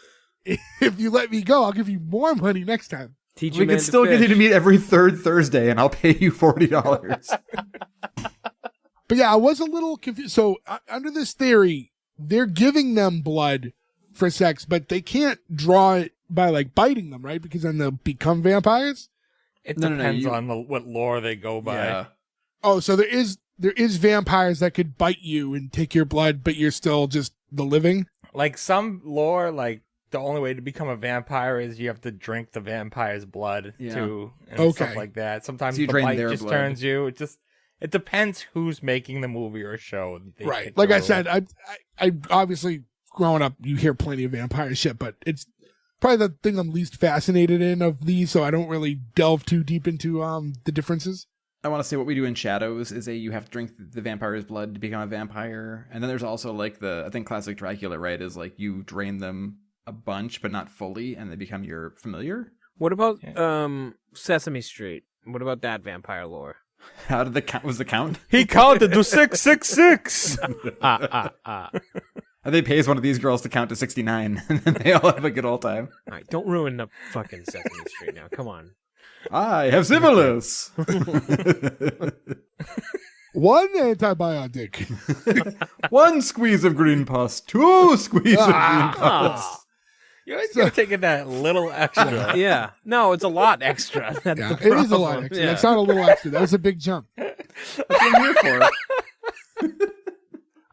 if you let me go, I'll give you more money next time. Teach we a man can still to get you fish. to meet every third Thursday, and I'll pay you $40. But yeah, I was a little confused. So under this theory, they're giving them blood for sex, but they can't draw it by like biting them, right? Because then they'll become vampires. It No, depends you- on what lore they go by. Yeah. Oh, so there is vampires that could bite you and take your blood, but you're still just the living. Like some lore, like the only way to become a vampire is you have to drink the vampire's blood too, and Okay. stuff like that. Sometimes So you the drain bite their just blood. turns you. It depends who's making the movie or show. They Right. pick Like the I rule. said, I obviously growing up, you hear plenty of vampire shit, but it's probably the thing I'm least fascinated in of these, so I don't really delve too deep into the differences. I want to say what we do in Shadows is you have to drink the vampire's blood to become a vampire. And then there's also like I think classic Dracula, right, is like you drain them a bunch, but not fully, and they become your familiar. What about Sesame Street? What about that vampire lore? How did the count? Was the count? He counted to 666. And they pays one of these girls to count to 69, and then they all have a good old time. All right, don't ruin the fucking Sesame Street now. Come on. I have syphilis. One antibiotic. One squeeze of green pus. Two squeeze of green pus. You always gotta take it that little extra. Yeah. No, it's a lot extra. That's Yeah, the it is a lot problem. extra. Yeah. That's not a little extra. That was a big jump. That's what I'm here for.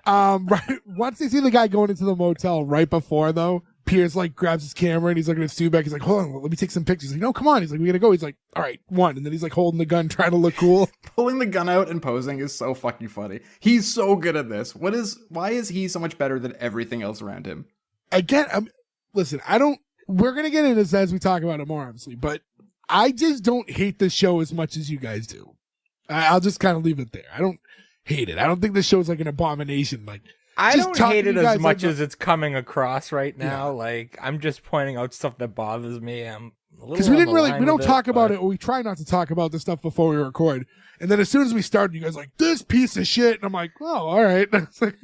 Right. Once they see the guy going into the motel right before, though, Pierce like grabs his camera and he's looking at Stubeck. He's like, hold on, let me take some pictures. He's like, no, come on. He's like, we gotta go. He's like, all right, one. And then he's like holding the gun, trying to look cool. Pulling the gun out and posing is so fucking funny. He's so good at this. Why is he so much better than everything else around him? Again, listen, we're gonna get into this as we talk about it more, obviously, but I just don't hate the show as much as you guys do. I'll just kind of leave it there. I don't hate it. I don't think this show's like an abomination. Like, I just don't talking hate to it you as guys much like- as it's coming across right now. Yeah. Like, I'm just pointing out stuff that bothers me. I'm Because we don't talk about it, or we try not to talk about this stuff before we record. And then as soon as we started, you guys are like, this piece of shit. And I'm like, oh, all right. It's like,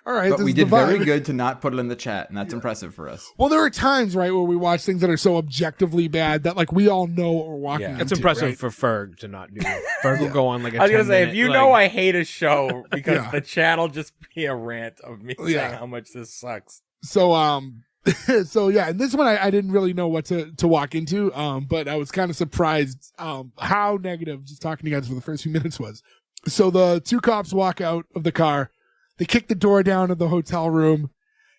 all right. But we did very good to not put it in the chat, and that's impressive for us. Well, there are times, right, where we watch things that are so objectively bad that, like, we all know what we're walking into. It's impressive right? for Ferg to not do it. Ferg will go on like a 10-minute... I was going to say, if you like, know I hate a show, because the chat will just be a rant of me saying how much this sucks. So, so yeah, and this one I didn't really know what to walk into, but I was kind of surprised how negative just talking to you guys for the first few minutes was. So the two cops walk out of the car. They kick the door down of the hotel room.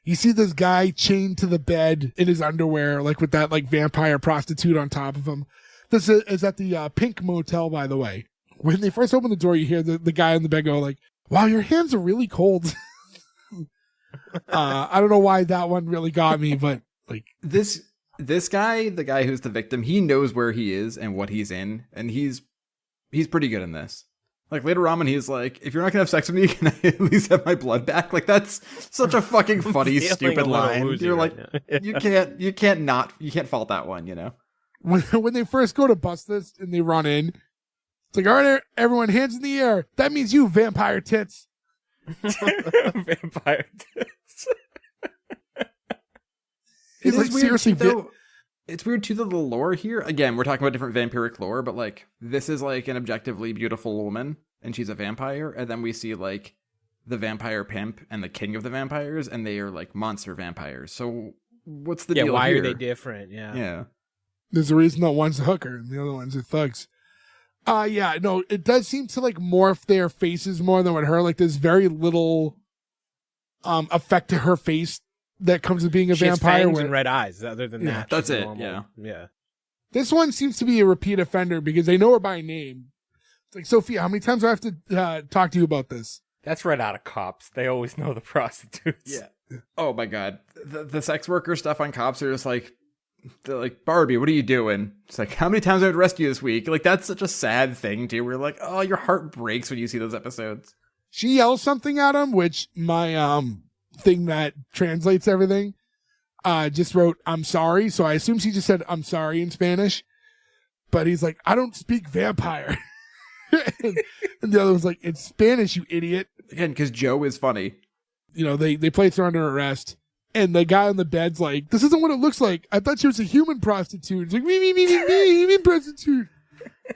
You see this guy chained to the bed in his underwear, like with that like vampire prostitute on top of him. This is at the Pink Motel, by the way. When they first open the door, you hear the guy on the bed go like, "Wow, your hands are really cold." I don't know why that one really got me, but like this guy, the guy who's the victim, he knows where he is and what he's in, and he's pretty good in this. Like later on when he's like, if you're not gonna have sex with me, can I at least have my blood back? Like that's such a fucking funny, stupid line. You're like, you can't fault that one, you know? When they first go to bust this and they run in, it's like, all right, everyone, hands in the air. That means you, vampire tits. Vampire tits. It's like seriously though. It's weird too that the lore here, again, we're talking about different vampiric lore, but like this is like an objectively beautiful woman and she's a vampire, and then we see like the vampire pimp and the king of the vampires, and they are like monster vampires. So what's the deal why here? are they different? Yeah. There's a reason that one's a hooker and the other ones are thugs. No, it does seem to like morph their faces more than with her. Like there's very little effect to her face that comes with being a vampire. Has fangs and red eyes. Other than that, that's it. Normal. Yeah. This one seems to be a repeat offender because they know her by name. It's like, Sophia, how many times do I have to talk to you about this? That's right out of Cops. They always know the prostitutes. Yeah. Oh my god, the sex worker stuff on Cops are just like, they're like, Barbie, what are you doing? It's like, how many times I would arrest you this week? Like that's such a sad thing too. We're like, oh, your heart breaks when you see those episodes. She yells something at him, which my thing that translates everything just wrote "I'm sorry," so I assume she just said "I'm sorry" in Spanish, but he's like, I don't speak vampire. and the other was like, it's Spanish, you idiot. Again, because Joe is funny. You know, they place her under arrest, and the guy on the bed's like, this isn't what it looks like. I thought she was a human prostitute. It's like, me, human prostitute.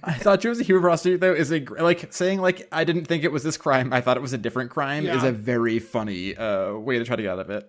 I thought she was a human prostitute, though, is like saying, like, I didn't think it was this crime, I thought it was a different crime, is a very funny way to try to get out of it.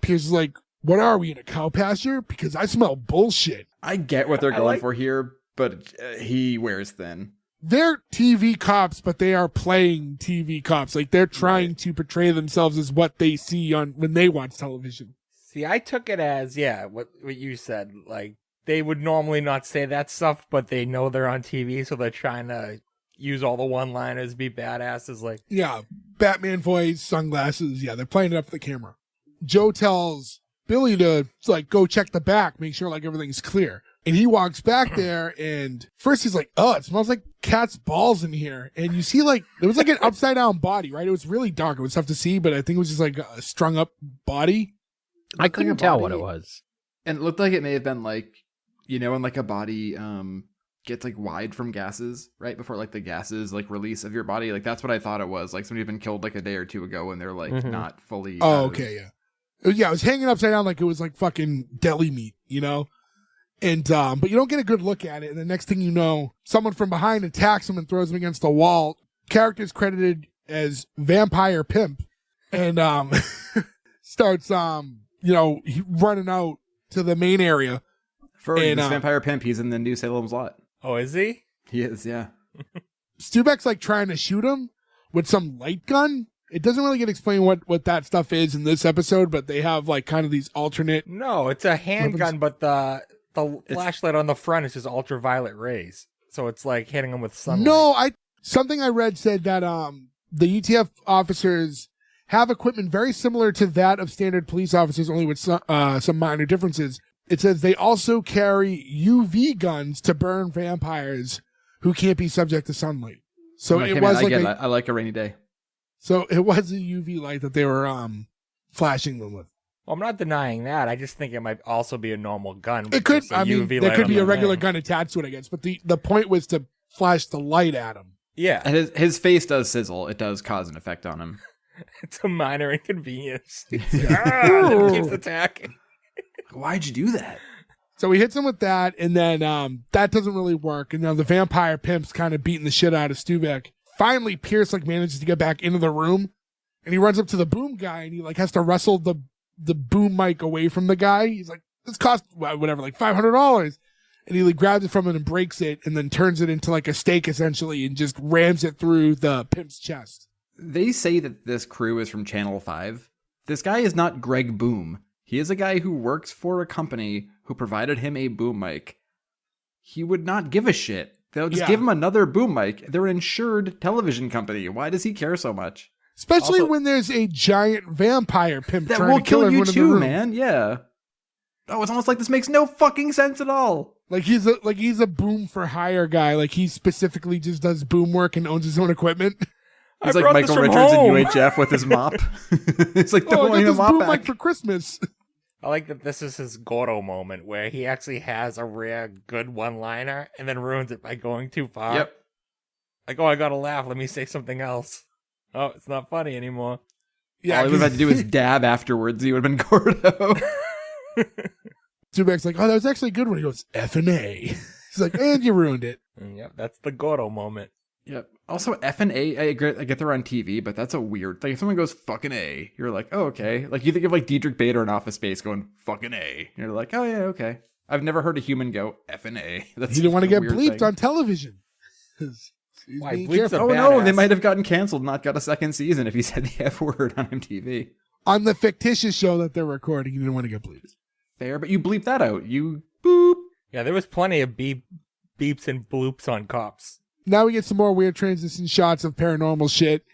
Pierce is like, what are we, in a cow pasture? Because I smell bullshit. I get what they're going for here, but he wears thin. They're TV cops, but they are playing TV cops. Like, they're trying to portray themselves as what they see on when they watch television. See, I took it as, what you said, like, they would normally not say that stuff, but they know they're on TV, so they're trying to use all the one-liners, be badasses. Like, yeah, Batman voice, sunglasses. Yeah, they're playing it up for the camera. Joe tells Billy to like go check the back, make sure like everything's clear. And he walks back there, and first he's like, "Oh, it smells like cat's balls in here." And you see like it was like an upside down body, right? It was really dark. It was tough to see, but I think it was just like a strung up body. I couldn't tell what it was, and it looked like it may have been like, you know, when like a body gets like wide from gases, right before like the gases like release of your body. Like that's what I thought it was. Like somebody had been killed like a day or two ago, and they're like not fully. Oh, okay, yeah. It was hanging upside down like it was like fucking deli meat, you know. And but you don't get a good look at it, and the next thing you know, someone from behind attacks him and throws him against the wall. Character's credited as Vampire Pimp, and starts running out to the main area. For this Vampire Pimp, he's in the New Salem's Lot. Oh, is he? He is, yeah. Stubeck's like trying to shoot him with some light gun. It doesn't really get explained what that stuff is in this episode, but they have like kind of these alternate. No, it's a handgun, but the flashlight on the front is just ultraviolet rays, so it's like hitting them with sunlight. No, something I read said that the UTF officers have equipment very similar to that of standard police officers, only with some minor differences. It says they also carry UV guns to burn vampires who can't be subject to sunlight. So I like a rainy day. So it was a UV light that they were flashing them with. Well, I'm not denying that. I just think it might also be a normal gun. It could. just a I mean, UV there light could on be the a regular end. gun attached to it, I guess. But the point was to flash the light at him. Yeah, And his face does sizzle. It does cause an effect on him. it's a minor inconvenience. It keeps attacking. Why'd you do that? So he hits him with that, and then that doesn't really work. And now the vampire pimp's kind of beating the shit out of Stubek. Finally, Pierce manages to get back into the room, and he runs up to the boom guy, and he has to wrestle the boom mic away from the guy. He's like, "This cost whatever, $500." And he grabs it from him and breaks it, and then turns it into a stake essentially, and just rams it through the pimp's chest. They say that this crew is from Channel 5. This guy is not Greg Boom. He is a guy who works for a company who provided him a boom mic. He would not give a shit. They'll just give him another boom mic. They're an insured television company. Why does he care so much? Especially Also, when there's a giant vampire pimp that trying will to kill kill you everyone in the too, room. man. Yeah. Oh, it's almost like this makes no fucking sense at all. He's a boom for hire guy. He specifically just does boom work and owns his own equipment. He's I like brought Michael this from Richards home. in UHF with his mop. It's like Oh, I throwing got a this mop boom back. mic for Christmas. I like that this is his Gordo moment where he actually has a rare good one-liner and then ruins it by going too far. Yep. Like, oh, I gotta laugh. Let me say something else. Oh, it's not funny anymore. Yeah, All he would have had to do is dab afterwards. He would have been Gordo. Zubek's like, "Oh, that was actually a good one." He goes, F and A. He's like, "And you ruined it." Yep, that's the Gordo moment. Yep. Also, F and A, I get they're on TV, but that's a weird thing. If someone goes fucking A, you're like, oh, okay. You think of Diedrich Bader in Office Space going fucking A. You're like, oh, yeah, okay. I've never heard a human go F and A. That's He didn't want to a get weird bleeped thing. on television. He's Why, being bleeps careful. are Oh, no, they badass. might have gotten canceled, not got a second season if he said the F word on MTV. On the fictitious show that they're recording, he didn't want to get bleeped. Fair, but you bleep that out. You boop. Yeah, there was plenty of beeps and bloops on cops. Now we get some more weird transition shots of paranormal shit,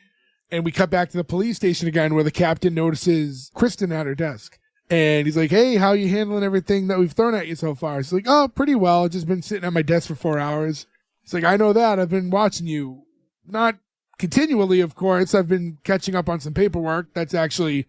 and we cut back to the police station again where the captain notices Kristen at her desk. And he's like, "Hey, how you handling everything that we've thrown at you so far?" She's like, "Oh, pretty well. I've just been sitting at my desk for 4 hours." He's like, "I know that. I've been watching you. Not continually, of course. I've been catching up on some paperwork. That's actually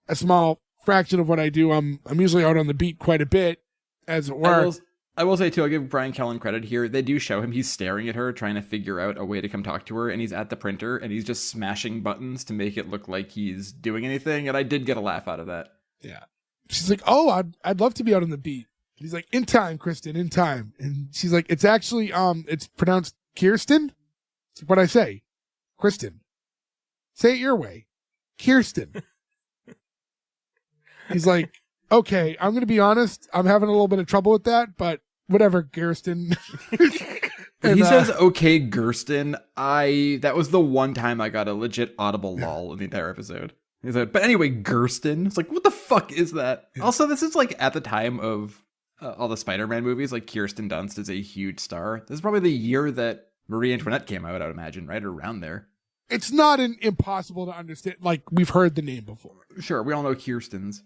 a small fraction of what I do. I'm usually out on the beat quite a bit, as it were." I will say, too, I'll give Bryan Callen credit here. They do show him. He's staring at her, trying to figure out a way to come talk to her, and he's at the printer, and he's just smashing buttons to make it look like he's doing anything, and I did get a laugh out of that. Yeah. She's like, "Oh, I'd love to be out on the beat." He's like, "In time, Kristen, in time." And she's like, "It's actually, it's pronounced Kirsten." It's like, "What'd I say? Kristen. Say it your way. Kirsten." He's like, "Okay, I'm going to be honest. I'm having a little bit of trouble with that, but whatever, Kirsten." When And, he says, okay, Gersten, that was the one time I got a legit audible lull in the entire episode. He's like, but anyway, Gersten. It's like, what the fuck is that? Yeah. Also, this is at the time of all the Spider-Man movies, Kirsten Dunst is a huge star. This is probably the year that Marie Antoinette came out, I would imagine, right around there. It's not impossible to understand. We've heard the name before. Sure, we all know Kirstens.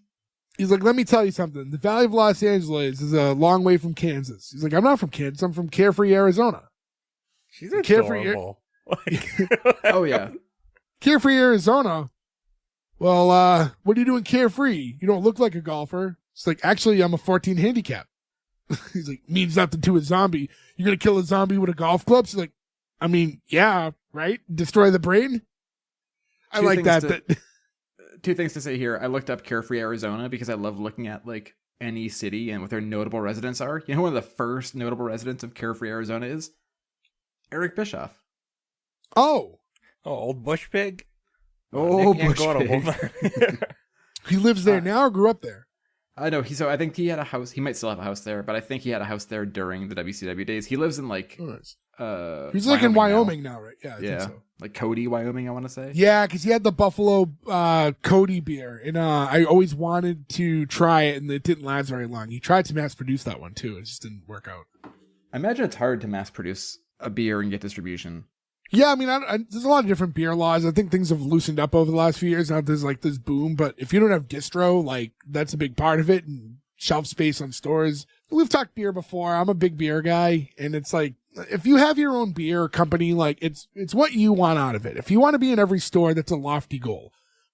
He's like, "Let me tell you something. The Valley of Los Angeles is a long way from Kansas." He's like, "I'm not from Kansas. I'm from Carefree, Arizona." She's Carefree- adorable. Oh, yeah. Carefree, Arizona? Well, what do you do in Carefree? You don't look like a golfer. It's like, "Actually, I'm a 14 handicap." He's like, "Means nothing to a zombie. You're going to kill a zombie with a golf club?" She's like, "I mean, yeah, right? Destroy the brain?" I Two like things that. to- Two things to say here. I looked up Carefree, Arizona, because I love looking at any city and what their notable residents are. You know who one of the first notable residents of Carefree, Arizona is? Eric Bischoff. Oh, Oh, old bush pig? Oh, Nick and Bush Gordo Pig. both- he lives there now or grew up there? I know. I think he had a house. He might still have a house there, but I think he had a house there during the WCW days. He lives in Oh, nice. He's Wyoming in now. Wyoming now, right? Yeah, I Yeah, think so. Cody, Wyoming. I want to say. Yeah, because he had the Buffalo Cody beer, and I always wanted to try it, and it didn't last very long. He tried to mass produce that one too; it just didn't work out. I imagine it's hard to mass produce a beer and get distribution. Yeah, I mean, there's a lot of different beer laws. I think things have loosened up over the last few years. Now there's this boom, but if you don't have distro, that's a big part of it, and shelf space on stores. We've talked beer before. I'm a big beer guy, and it's if you have your own beer company, it's what you want out of it. If you want to be in every store, that's a lofty goal.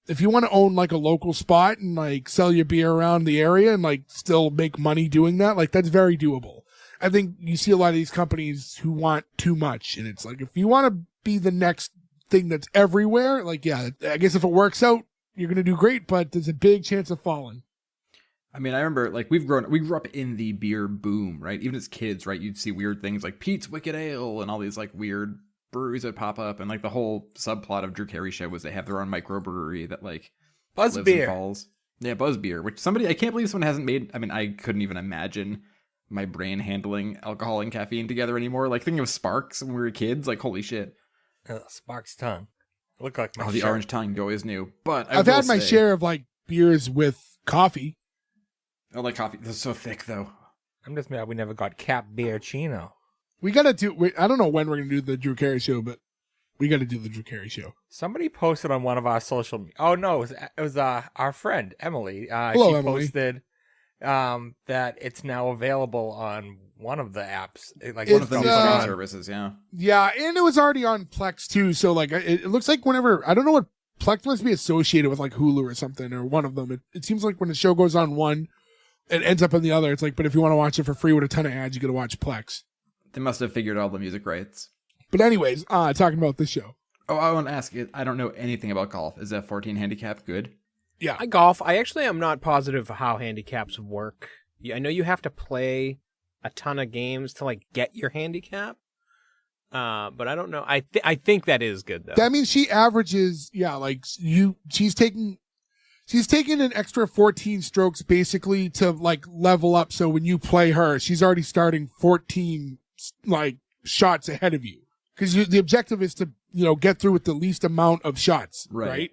if you want to own like a local spot and like sell your beer around the area and like still make money doing that, like that's very doable. I think you see a lot of these companies who want too much, and it's like, if you want to be the next thing that's everywhere, like, yeah, I guess if it works out, you're going to do great, but there's a big chance of falling. I mean, I remember, like, we grew up in the beer boom, right? Even as kids, right? You'd see weird things like Pete's Wicked Ale and all these, like, weird breweries that pop up. And, like, the whole subplot of Drew Carey show was they have their own microbrewery that, like, Buzz lives Beer. and falls. Yeah, Buzz Beer, which I can't believe someone hasn't made. I mean, I couldn't even imagine my brain handling alcohol and caffeine together anymore. Like, thinking of Sparks when we were kids, like, holy shit. Sparks tongue. Look like my the shirt. orange tongue you always knew. But I've had my share of like beers with coffee. I like coffee. This is so thick, though. I'm just mad we never got Cap Beer Chino. We got to do, I don't know when we're going to do the Drew Carey show, but we got to do the Drew Carey show. Somebody posted on one of our social. Oh no, it was our friend Emily. Hello, she Emily. posted that it's now available on one of the apps, like One of the It's, streaming services, yeah. Yeah, and it was already on Plex too. So like, it looks like whenever, I don't know what, Plex must be associated with like Hulu or something, or one of them. It seems like when the show goes on one, it ends up on the other. It's like, but if you want to watch it for free with a ton of ads, you got to watch Plex. They must have figured all the music rights. But anyways, talking about this show. Oh, I want to ask, I don't know anything about golf. Is F14 handicap good? Yeah. I golf. I actually am not positive how handicaps work. I know you have to play a ton of games to like get your handicap. But I don't know. I think that is good though. That means she averages, like she's taking an extra 14 strokes basically to like level up. So when you play her, she's already starting 14 like shots ahead of you. Because the objective is to, get through with the least amount of shots, right?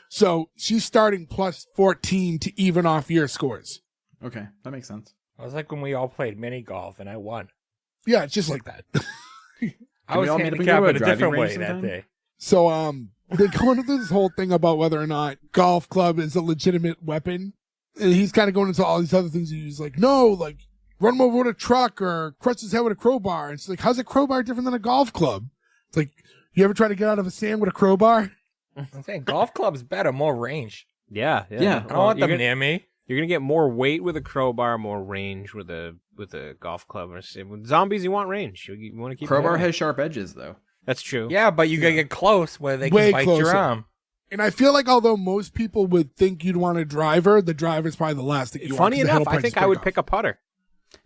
So she's starting plus 14 to even off your scores. Okay, that makes sense. it was like when we all played mini golf and I won. Yeah, it's just like that. I was all meet up and handicapped go to in a a driving different way range that sometime? day. So, they go into this whole thing about whether or not golf club is a legitimate weapon. And he's kind of going into all these other things. He's like, no, like, run him over with a truck or crush his head with a crowbar. And it's like, how's a crowbar different than a golf club? It's like, you ever try to get out of a sand with a crowbar? I'm saying golf club's better, more range. Yeah. Yeah. I don't want them near me. You're gonna get more weight with a crowbar, more range with a golf club. With zombies, you want range. You want to keep Crowbar it has sharp edges, though. That's true. Yeah, but you gotta get close where they Way can bite your closer. arm. And I feel like although most people would think you'd want a driver, the driver's probably the last thing you want. Funny 'cause the enough, handle I part think is I would quick pick a putter.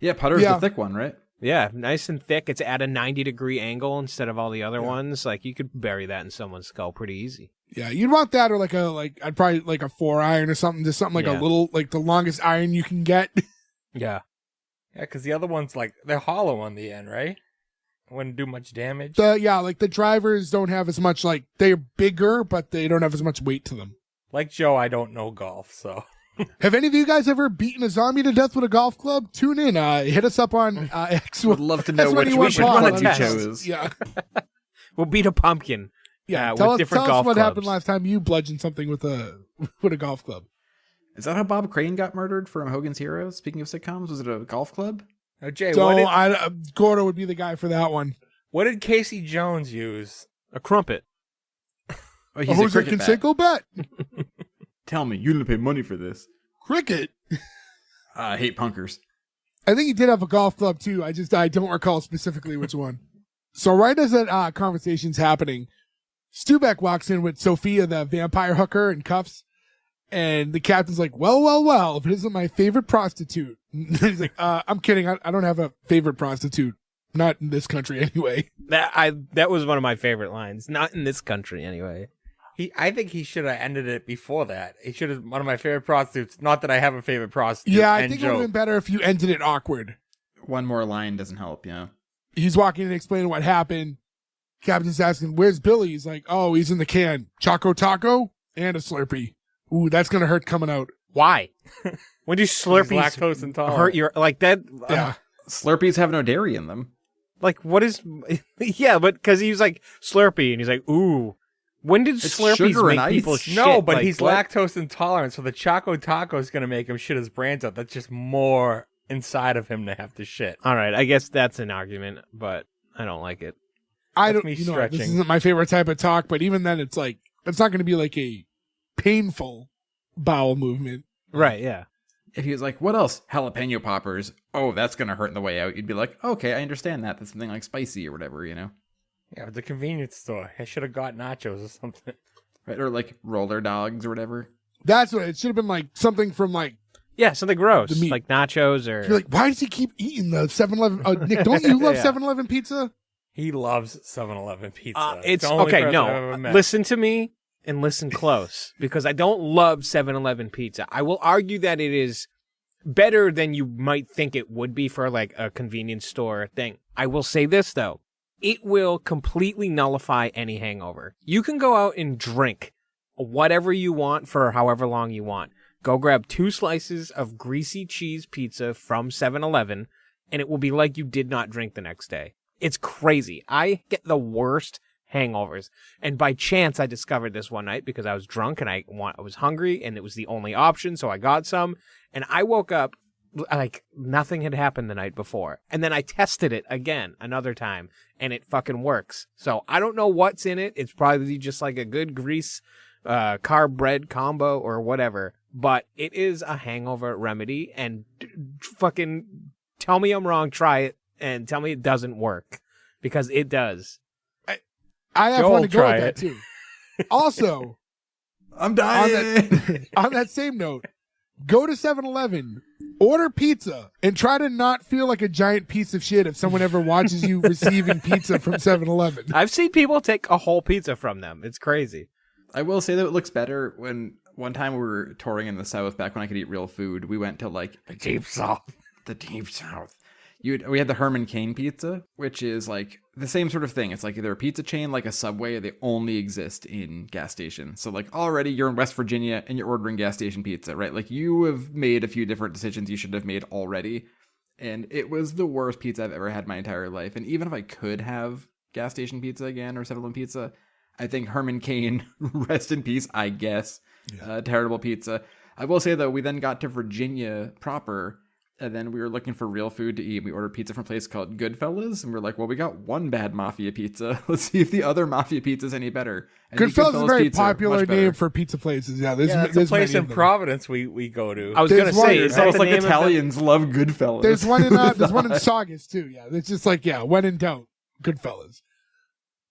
Yeah, putter's Yeah. the thick one, right? Yeah, nice and thick. It's at a 90-degree angle instead of all the other ones. Like you could bury that in someone's skull pretty easy. Yeah, you'd want that or I'd probably like a 4-iron or something, just something like Yeah. a little, like the longest iron you can get. Yeah. Yeah, because the other one's like, they're hollow on the end, right? Wouldn't do much damage. The drivers don't have as much, like, they're bigger, but they don't have as much weight to them. Like Joe, I don't know golf, so. Have any of you guys ever beaten a zombie to death with a golf club? Tune in. Hit us up on X. Would love to know S1E1 which one pod. club you test. chose. Yeah. We'll beat a pumpkin. Yeah. with Tell different us golf what clubs. happened last time you bludgeoned something with a golf club. Is that how Bob Crane got murdered from Hogan's Heroes? Speaking of sitcoms, was it a golf club? Now, Jay, So Gordo would be the guy for that one. what did Casey Jones use? A crumpet. Oh, A he's a Jose cricket bat. Canseco bet. Tell me, you didn't pay money for this. Cricket. I hate punkers. I think he did have a golf club too. I don't recall specifically which one. So right as that conversation's happening, Stubeck walks in with Sophia, the vampire hooker, in cuffs. And the captain's like, well, if it isn't my favorite prostitute. He's like, I'm kidding. I don't have a favorite prostitute. Not in this country anyway. That was one of my favorite lines. Not in this country, anyway. I think he should have ended it before that. He should have, one of my favorite prostitutes. Not that I have a favorite prostitute. Yeah, I and think it would have joke. been better if you ended it awkward. One more line doesn't help, yeah. He's walking and explaining what happened. Captain's asking, where's Billy? He's like, oh, he's in the can. Choco Taco and a Slurpee. Ooh, that's going to hurt coming out. Why? When do Slurpees lactose intolerant. hurt your like that? Yeah. Slurpees have no dairy in them. Like what is? Yeah, but because he was like Slurpee, and he's like, ooh. When did It's Slurpees sugar make and ice. people shit? No, but Like, he's what? lactose intolerant, so the Choco Taco is going to make him shit his brains out. That's just more inside of him to have to shit. All right, I guess that's an argument, but I don't like it. I That's don't, me this stretching. isn't my favorite type of talk, but even then it's like, it's not going to be like a painful bowel movement. Right, yeah. If he was like, what else? Jalapeno poppers. Oh, that's going to hurt in the way out. You'd be like, okay, I understand that. That's something like spicy or whatever, you know? Yeah, the convenience store. I should have got nachos or something. Right? Or like roller dogs or whatever. That's what it should have been, like something from like. Yeah, something gross, The meat. like nachos or... You're like, why does he keep eating the 7-Eleven? Nick, don't you love Yeah. 7-Eleven pizza? He loves 7-Eleven pizza. It's the only okay. person I've No, ever met. listen to me and listen close because I don't love 7-Eleven pizza. I will argue that it is better than you might think it would be for like a convenience store thing. I will say this though. It will completely nullify any hangover. You can go out and drink whatever you want for however long you want. Go grab 2 slices of greasy cheese pizza from 7-Eleven and it will be like you did not drink the next day. It's crazy. I get the worst hangovers. And by chance, I discovered this one night because I was drunk and I was hungry and it was the only option. So I got some and I woke up like nothing had happened the night before. And then I tested it again another time and it fucking works. So I don't know what's in it. It's probably just like a good grease, carb bread combo or whatever. But it is a hangover remedy and fucking tell me I'm wrong. Try it and tell me it doesn't work because it does. I have Joel, one to go with try that it. too. Also, I'm dying. on that same note, go to 7-Eleven, order pizza, and try to not feel like a giant piece of shit if someone ever watches you receiving pizza from 7-Eleven. I've seen people take a whole pizza from them. It's crazy. I will say that it looks better when one time we were touring in the South back when I could eat real food. We went to like The Deep South. the Deep South. We had the Herman Cain pizza, which is like the same sort of thing. It's like either a pizza chain like a Subway, they only exist in gas stations. So like already you're in West Virginia and you're ordering gas station pizza, right? Like you have made a few different decisions you should have made already. And it was the worst pizza I've ever had in my entire life. And even if I could have gas station pizza again or 7-Eleven pizza, I think Herman Cain, rest in peace, I guess. Terrible pizza. I will say though, we then got to Virginia proper. And then we were looking for real food to eat. We ordered pizza from a place called Goodfellas. And we're like, well, we got one bad Mafia pizza. Let's see if the other Mafia pizza is any better. And the Goodfellas is a very pizza, popular much better. name for pizza places. Yeah, That's a there's place many in of them. Providence we go to. I was There's going to one- say, it's is that Almost the like name of the- Italians love Goodfellas. There's one in Saugus too. Yeah, it's just like when in doubt, Goodfellas.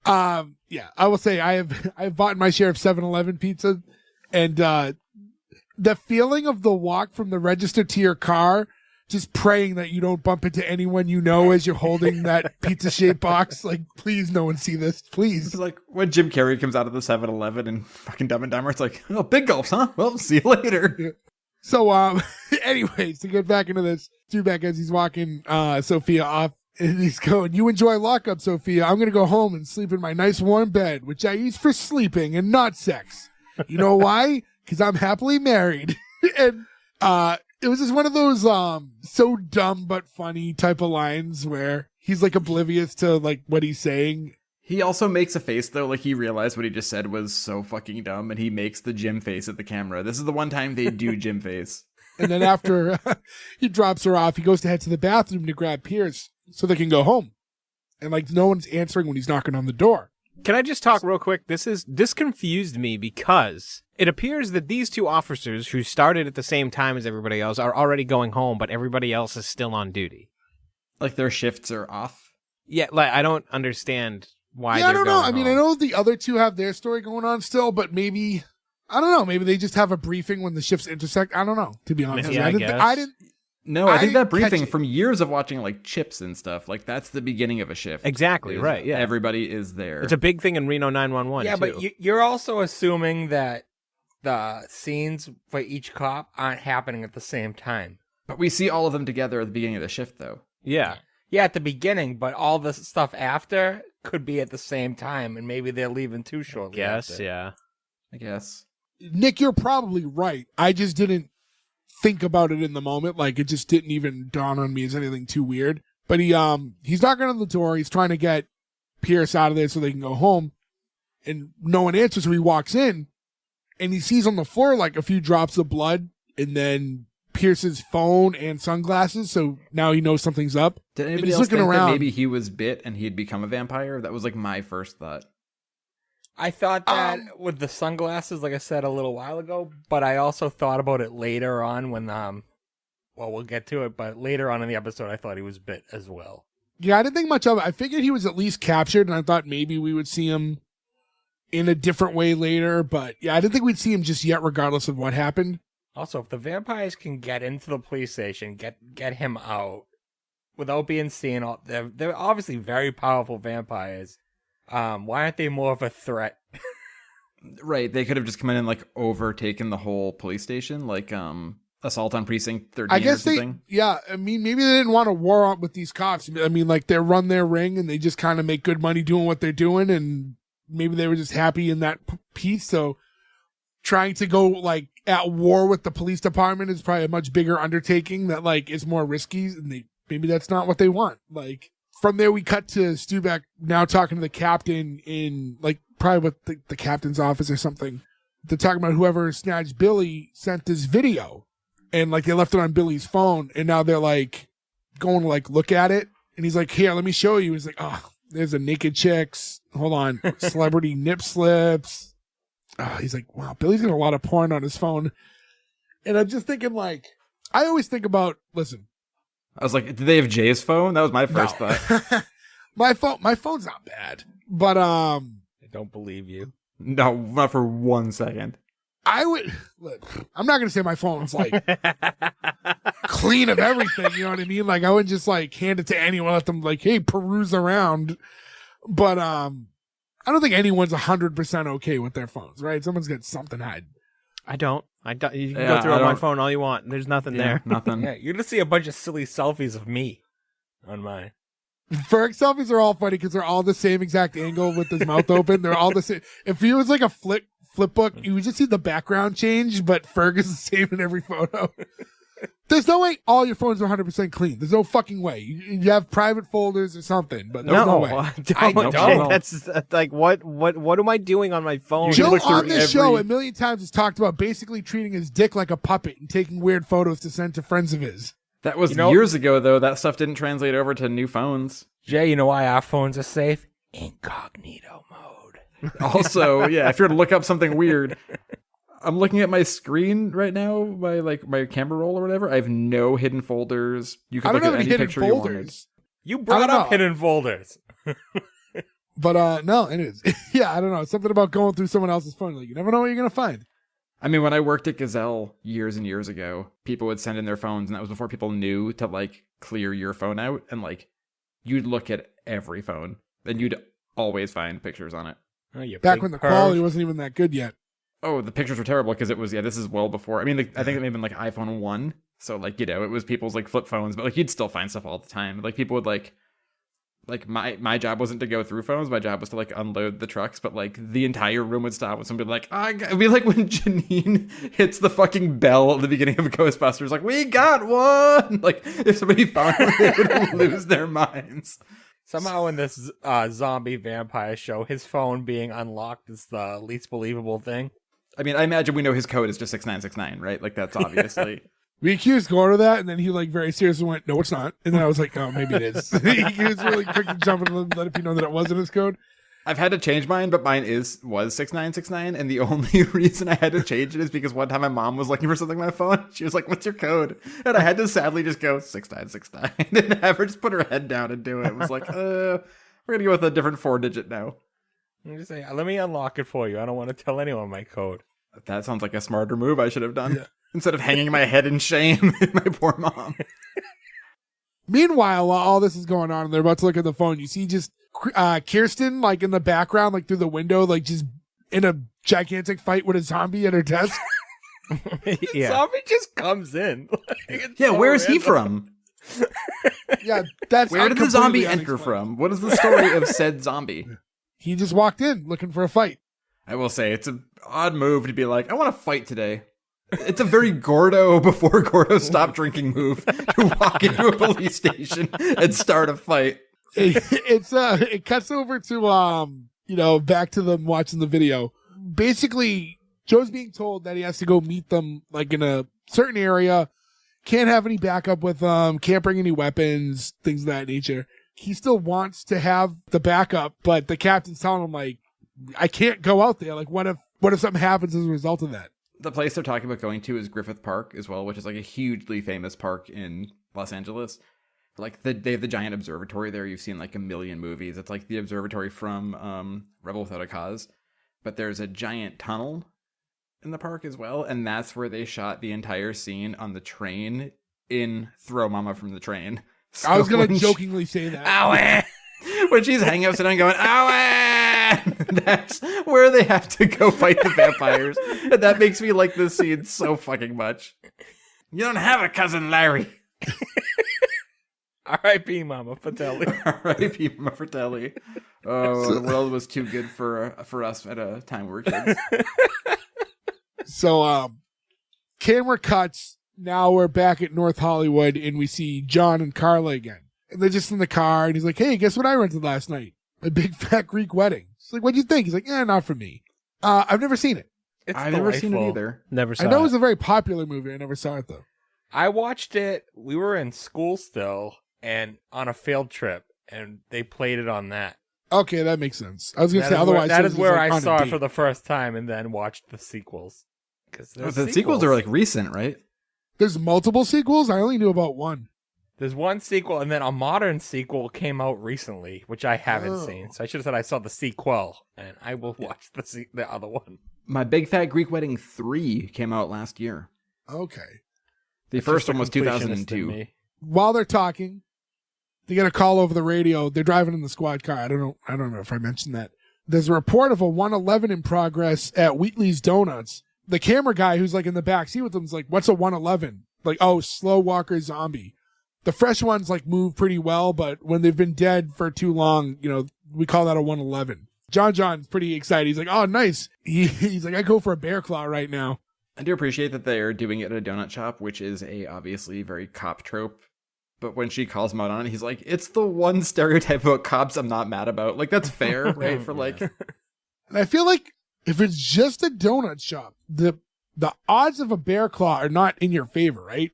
Yeah, I will say I've bought my share of 7-Eleven pizza, and the feeling of the walk from the register to your car, just praying that you don't bump into anyone you know as you're holding that pizza shaped box. Like, please, no one see this, please. It's like when Jim Carrey comes out of the 7-Eleven and fucking Dumb and Dumber, it's like, oh, big gulps, huh? Well, see you later. So, anyways, to get back into this, Tubac as he's walking Sophia off, and he's going, you enjoy lockup, Sophia. I'm going to go home and sleep in my nice warm bed, which I use for sleeping and not sex. You know why? Because I'm happily married. And it was just one of those so dumb but funny type of lines where he's like oblivious to like what he's saying. He also makes a face, though, like he realized what he just said was so fucking dumb, and he makes the Jim face at the camera. This is the one time they do Jim face. And then after he drops her off, he goes to head to the bathroom to grab Pierce so they can go home. And like no one's answering when he's knocking on the door. Can I just talk real quick? This confused me because it appears that these two officers who started at the same time as everybody else are already going home, but everybody else is still on duty. Like their shifts are off. Yeah, like I don't understand why. Yeah, I they're don't know. going I mean, I home. know the other two have their story going on still, but maybe I don't know. Maybe they just have a briefing when the shifts intersect. I don't know. To be honest, Yeah, with you. I guess. I didn't. No, I think I that catch briefing it. from years of watching like Chips and stuff, like that's the beginning of a shift. Exactly, Is right, yeah. Everybody is there. It's a big thing in Reno 911. Yeah, too. but you're also assuming that the scenes for each cop aren't happening at the same time. But we see all of them together at the beginning of the shift, though. yeah. Yeah, at the beginning, but all the stuff after could be at the same time, and maybe they're leaving too shortly. Guess, after. yeah. I guess. Nick, you're probably right. I just didn't think about it in the moment. Like it just didn't even dawn on me as anything too weird. But he's knocking on the door. He's trying to get Pierce out of there so they can go home, and no one answers. So he walks in, and he sees on the floor like a few drops of blood, and then Pierce's phone and sunglasses. So now he knows something's up. Did And anybody he's else looking think around. that maybe he was bit and he had become a vampire? That was like my first thought. I thought that with the sunglasses, like I said a little while ago, but I also thought about it later on when, well, we'll get to it, but later on in the episode, I thought he was bit as well. Yeah, I didn't think much of it. I figured he was at least captured, and I thought maybe we would see him in a different way later, but yeah, I didn't think we'd see him just yet, regardless of what happened. Also, if the vampires can get into the police station, get him out without being seen, they're obviously very powerful vampires. Why aren't they more of a threat? Right, they could have just come in and like overtaken the whole police station, like assault on precinct 13 I guess or something. I mean, maybe they didn't want to war on with these cops. I mean, like they run their ring and they just kind of make good money doing what they're doing, and maybe they were just happy in that piece. So trying to go like at war with the police department is probably a much bigger undertaking that like is more risky, and maybe that's not what they want. Like from there, we cut to Stuback now talking to the captain in like probably with the captain's office or something. They're talking about whoever snatched Billy sent this video, and like they left it on Billy's phone, and now they're like going to like look at it, and he's like, "Here, let me show you." He's like, "Oh, there's a naked chicks. Hold on, celebrity nip slips." He's like, "Wow, Billy's got a lot of porn on his phone," and I'm just thinking like, I always think about listen. I was like, did they have Jay's phone? That was my first thought. my phone's not bad, but I don't believe you. No, not for 1 second. I would look. I'm not gonna say my phone's like clean of everything. You know what I mean? Like I wouldn't just like hand it to anyone, let them like, hey, peruse around. But I don't think anyone's 100% okay with their phones, right? Someone's got something hiding. I don't. You can go through on my phone all you want. There's nothing there. Nothing. Yeah, you're gonna see a bunch of silly selfies of me on mine. Ferg selfies are all funny because they're all the same exact angle with his mouth open. They're all the same. If he was like a flip book, you would just see the background change, but Ferg is the same in every photo. There's no way all your phones are 100% clean. There's no fucking way. You have private folders or something, but there's no way. I don't. That's like what am I doing on my phone? Joe on this show a million times has talked about basically treating his dick like a puppet and taking weird photos to send to friends of his. That was years ago, though. That stuff didn't translate over to new phones. Jay, you know why our phones are safe? Incognito mode. Also, yeah, if you're to look up something weird, I'm looking at my screen right now, my camera roll or whatever. I have no hidden folders. You can look at any picture you wanted. You brought up hidden folders. But no, it is. Yeah, I don't know. Something about going through someone else's phone. Like you never know what you're gonna find. I mean, when I worked at Gazelle years and years ago, people would send in their phones, and that was before people knew to like clear your phone out, and like you'd look at every phone, and you'd always find pictures on it. Oh, back when the quality wasn't even that good yet. Oh, the pictures were terrible because it was, this is well before. I mean, I think it may have been like iPhone 1. So like, it was people's like flip phones, but like you'd still find stuff all the time. Like people would like my job wasn't to go through phones. My job was to like unload the trucks, but like the entire room would stop with somebody like, it'd be like when Janine hits the fucking bell at the beginning of Ghostbusters, like, we got one. Like if somebody found one, they would lose their minds. Somehow in this zombie vampire show, his phone being unlocked is the least believable thing. I mean, I imagine we know his code is just 6969, right? Like that's obviously. We accused Gordon of that, and then he like very seriously went, "No, it's not." And then I was like, "Oh, maybe it is." He was really quick to jump in and let you know that it wasn't his code. I've had to change mine, but mine was 6969, and the only reason I had to change it is because one time my mom was looking for something on my phone. She was like, "What's your code?" And I had to sadly just go 6969 and have her just put her head down and do it. It was like, we're gonna go with a different 4-digit now. I'm just saying, let me unlock it for you. I don't want to tell anyone my code. That sounds like a smarter move I should have done. Yeah. Instead of hanging my head in shame at my poor mom. Meanwhile, while all this is going on and they're about to look at the phone, you see just Kirsten, like in the background, like through the window, like just in a gigantic fight with a zombie at her desk. Yeah. Zombie just comes in. Where is he from? Yeah, that's where did the zombie enter from? What is the story of said zombie? He just walked in looking for a fight. I will say, it's an odd move to be like, I want to fight today. It's a very Gordo before Gordo stopped drinking move to walk into a police station and start a fight. It cuts over to back to them watching the video. Basically, Joe's being told that he has to go meet them like in a certain area, can't have any backup with them, can't bring any weapons, things of that nature. He still wants to have the backup, but the captain's telling him like, I can't go out there. Like, what if something happens as a result of that? The place they're talking about going to is Griffith Park as well, which is like a hugely famous park in Los Angeles. Like they have the giant observatory there. You've seen like a million movies. It's like the observatory from Rebel Without a Cause. But there's a giant tunnel in the park as well, and that's where they shot the entire scene on the train in Throw Mama from the Train. So I was going to jokingly say that. Ow! When she's hanging upside down going, ow! That's where they have to go fight the vampires. And that makes me like this scene so fucking much. You don't have a cousin, Larry. R.I.P. Mama Fratelli. R.I.P. Mama Fratelli. Oh, the world was too good for us at a time we were kids. So, camera cuts. Now we're back at North Hollywood, and we see John and Carla again. And they're just in the car, and he's like, hey, guess what I rented last night? A big fat Greek wedding. She's like, what'd you think? He's like, not for me. I've never seen it. I've never seen it either. Never saw it. I know it was a very popular movie. I never saw it, though. I watched it. We were in school still and on a field trip, and they played it on that. Okay, that makes sense. I was going to say, otherwise... That is where like I saw it for the first time and then watched the sequels. The sequels are like recent, right? There's multiple sequels? I only knew about one. There's one sequel, and then a modern sequel came out recently, which I haven't seen. So I should have said I saw the sequel, and I will watch the other one. My Big Fat Greek Wedding 3 came out last year. Okay. The first one was 2002. While they're talking, they get a call over the radio. They're driving in the squad car. I don't know if I mentioned that. There's a report of a 111 in progress at Wheatley's Donuts. The camera guy who's like in the back seat with them is like, what's a 111? Like, oh, slow walker zombie. The fresh ones like move pretty well, but when they've been dead for too long, we call that a 111. John's pretty excited. He's like, oh, nice. He's like, I go for a bear claw right now. I do appreciate that they're doing it at a donut shop, which is a obviously very cop trope. But when she calls him out on it, he's like, it's the one stereotype about cops I'm not mad about. Like, that's fair, right? For like... And I feel like if it's just a donut shop, the odds of a bear claw are not in your favor, right?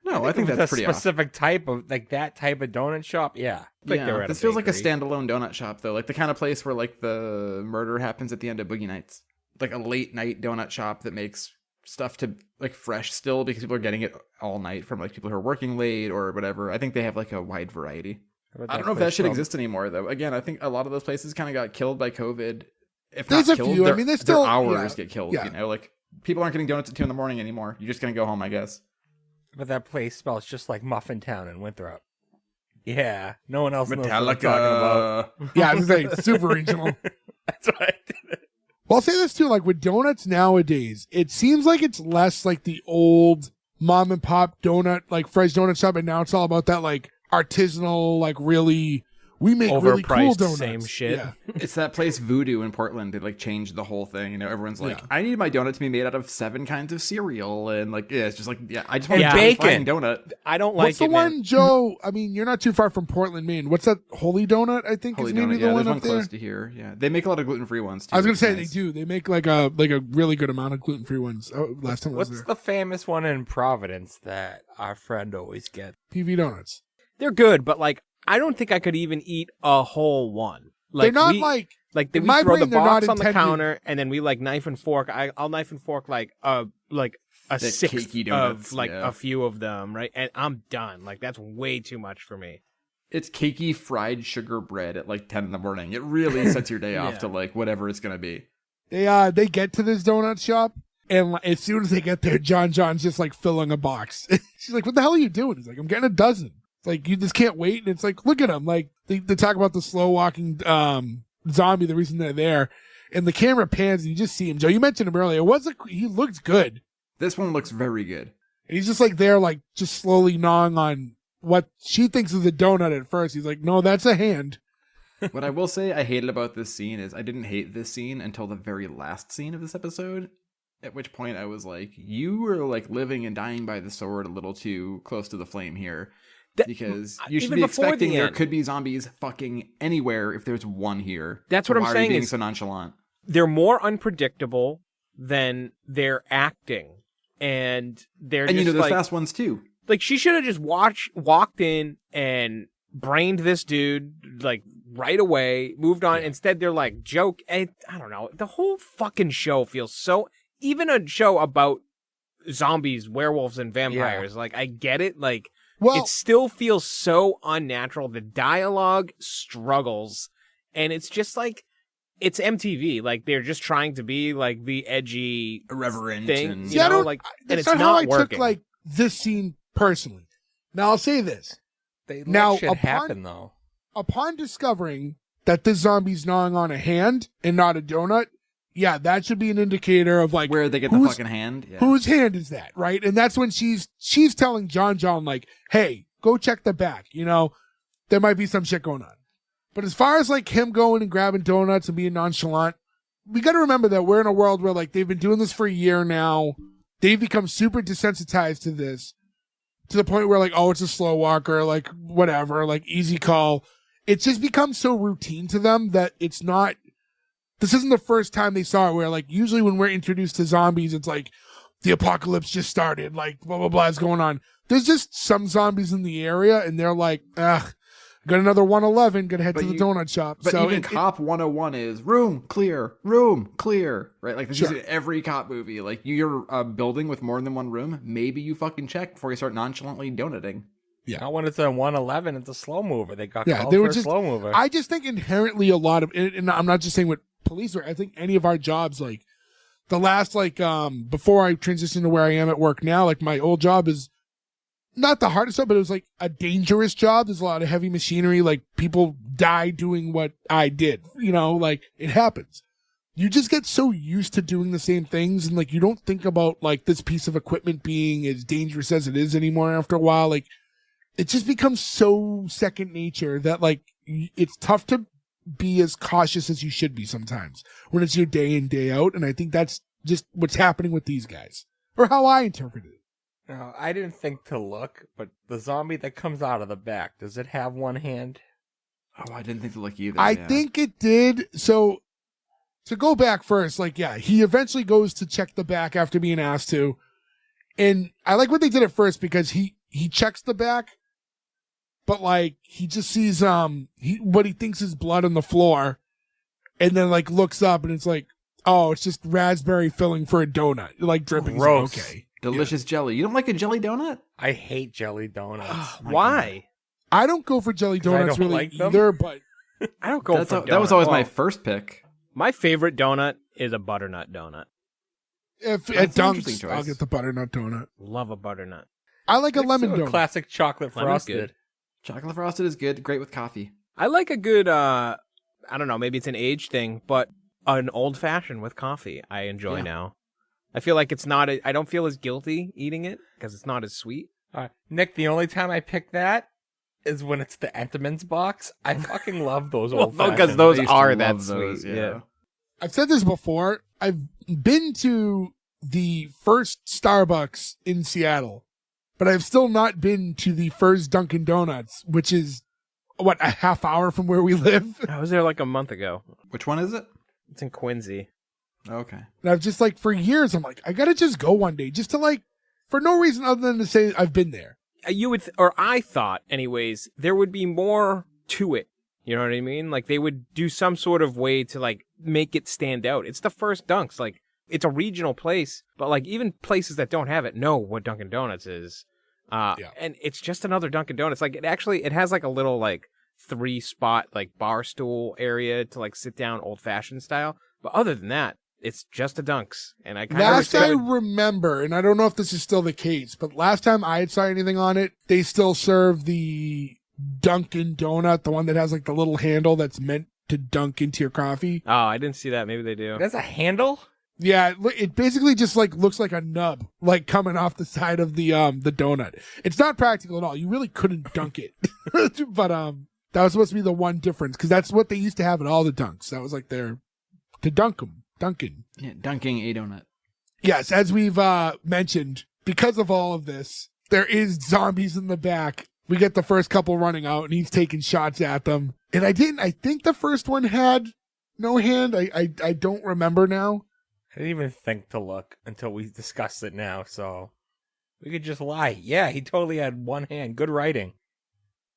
No, I think that's pretty specific type of, like, that type of donut shop, yeah. Yeah, this feels like a standalone donut shop, though. Like, the kind of place where, like, the murder happens at the end of Boogie Nights. Like, a late-night donut shop that makes stuff to, like, fresh still because people are getting it all night from, like, people who are working late or whatever. I think they have, like, a wide variety. I don't know if that should exist anymore, though. Again, I think a lot of those places kind of got killed by COVID. If there's not a killed, few. I mean, there's still... their hours get killed, yeah. Like, people aren't getting donuts at 2 a.m. anymore. You're just going to go home, I guess. But that place smells just like Muffin Town in Winthrop. Yeah, no one else knows what I'm Metallica. talking about. Yeah, I was going to say, super regional. That's why I did it. Well, I'll say this too, like with donuts nowadays, it seems like it's less like the old mom and pop donut, like fresh donut shop, and now it's all about that like artisanal, like really, we make really cool Overpriced, donuts. same shit. Yeah. It's that place Voodoo in Portland. They like changed the whole thing. Everyone's like, I need my donut to be made out of 7 kinds of cereal, and like, it's just like, I just want a bacon donut. I don't like What's the one, Joe? I mean, you're not too far from Portland, Maine. What's that Holy Donut? I think Holy is maybe donut, the one there's up one there. close to here. Yeah, they make a lot of gluten-free ones too. I was gonna which say is nice. they do. They make like a really good amount of gluten free ones. Oh, last time I was What's there. the famous one in Providence that our friend always gets? PV Donuts. They're good, but like, I don't think I could even eat a whole one. Like, They're not we in we my throw brain, the they're box not on the intended- counter, and then we like knife and fork. I'll knife and fork like a Thick, sixth cakey donuts, of like yeah. a few of them, right? And I'm done. Like that's way too much for me. It's cakey fried sugar bread at like 10 a.m. It really sets your day off Yeah. to like whatever it's gonna be. They get to this donut shop, and as soon as they get there, John's just like filling a box. She's like, "What the hell are you doing?" He's like, "I'm getting a dozen." It's like, you just can't wait. And it's like, look at him. Like they talk about the slow walking zombie, the reason they're there, and the camera pans and you just see him. Joe, you mentioned him earlier. He looked good. This one looks very good. And he's just like there, like just slowly gnawing on what she thinks is a donut at first. He's like, no, that's a hand. What I will say I hated about this scene is I didn't hate this scene until the very last scene of this episode. At which point I was like, you were like living and dying by the sword a little too close to the flame here. Because you should even be before expecting the there end. could be zombies fucking anywhere if there's one here. That's what I'm Why are saying you being is- so nonchalant? They're more unpredictable than they're acting, and they're And just there's like fast ones too. like she should have just walked in and brained this dude, like right away, moved on. Instead, they're like joke. I don't know. The whole fucking show feels so. Even a show about zombies, werewolves, and vampires. Like, I get it. Like, it still feels so unnatural. The dialogue struggles, and it's just like it's MTV. Like, they're just trying to be like the edgy, irreverent thing. and You know, like, and it's not how I working. took like this scene personally. Now I'll say this. They Now, let shit happen though. Upon discovering that this zombie's gnawing on a hand and not a donut, yeah, that should be an indicator of like where they get the fucking hand. Yeah. Whose hand is that, right? And that's when she's telling John like, hey, go check the back. You know, there might be some shit going on. But as far as like him going and grabbing donuts and being nonchalant, we got to remember that we're in a world where like they've been doing this for a year now. They've become super desensitized to this, to the point where like, oh, it's a slow walker, like whatever, like easy call. It's just become so routine to them that it's not, this isn't the first time they saw it, where like usually when we're introduced to zombies, it's like the apocalypse just started, like blah, blah, blah is going on. There's just some zombies in the area and they're like, got another 111, gonna head to the donut shop. But so even Cop 101 is room clear, right? Like this is every cop movie. Like you're a building with more than one room, maybe you fucking check before you start nonchalantly donutting. Yeah. Not when it's a 111, it's a slow mover. They got called they for were a just, slow mover. I just think inherently a lot of, and I'm not just saying what police are, I think any of our jobs, like the last, like, before I transitioned to where I am at work now, like my old job is not the hardest job, but it was like a dangerous job. There's a lot of heavy machinery. Like people die doing what I did, you know, like it happens. You just get so used to doing the same things. And like, you don't think about like this piece of equipment being as dangerous as it is anymore after a while. Like it just becomes so second nature that like it's tough to be as cautious as you should be sometimes when it's your day in, day out. And I think that's just what's happening with these guys, or how I interpret it. No, I didn't think to look, but the zombie that comes out of the back, does it have one hand? Oh, I didn't think to look either. I think it did. So to go back first, like, yeah, he eventually goes to check the back after being asked to. And I like what they did at first because he checks the back, but like he just sees what he thinks is blood on the floor, and then like looks up and it's like, oh, it's just raspberry filling for a donut, like dripping. Gross. Like, okay, delicious jelly. You don't like a jelly donut? I hate jelly donuts. Oh, Why? I don't go for jelly donuts really like them. either, but I don't go for that was always my well, first pick. My favorite donut is a butternut donut. if That's at an interesting Dunk's, choice. I'll get the butternut donut. Love a butternut. I like a Next lemon to donut. classic chocolate Lemon's frosted. good. Chocolate frosted is good. Great with coffee. I like a good, I don't know, maybe it's an age thing, but an old fashioned with coffee I enjoy now. I feel like it's not, I don't feel as guilty eating it because it's not as sweet. Nick, the only time I pick that is when it's the Entenmann's box. I fucking love those old Well, because fashions. those I used to are love that those, sweet. Yeah. I've said this before. I've been to the first Starbucks in Seattle, but I've still not been to the first Dunkin' Donuts, which is, what, a half hour from where we live? I was there like a month ago. Which one is it? It's in Quincy. Okay. And I've just like, for years, I'm like, I gotta just go one day, just to like, for no reason other than to say I've been there. You would, or I thought anyways, there would be more to it. You know what I mean? Like they would do some sort of way to like make it stand out. It's the first Dunks. Like it's a regional place, but like even places that don't have it know what Dunkin' Donuts is. And it's just another Dunkin' Donuts. Like it has like a little like 3-spot like bar stool area to like sit down old fashioned style. But other than that, it's just a Dunks. And I kind of Last I remember, and I don't know if this is still the case, but last time I had saw anything on it, they still serve the Dunkin' Donut, the one that has like the little handle that's meant to dunk into your coffee. Oh, I didn't see that. Maybe they do. That's a handle? Yeah, it basically just like looks like a nub, like coming off the side of the donut. It's not practical at all. You really couldn't dunk it, but that was supposed to be the one difference because that's what they used to have at all the Dunks. That was like their to dunk them, dunking. Yeah, dunking a donut. Yes, as we've mentioned, because of all of this, there is zombies in the back. We get the first couple running out, and he's taking shots at them. And I think the first one had no hand. I don't remember now. I didn't even think to look until we discussed it now, so we could just lie. Yeah, he totally had one hand. Good writing.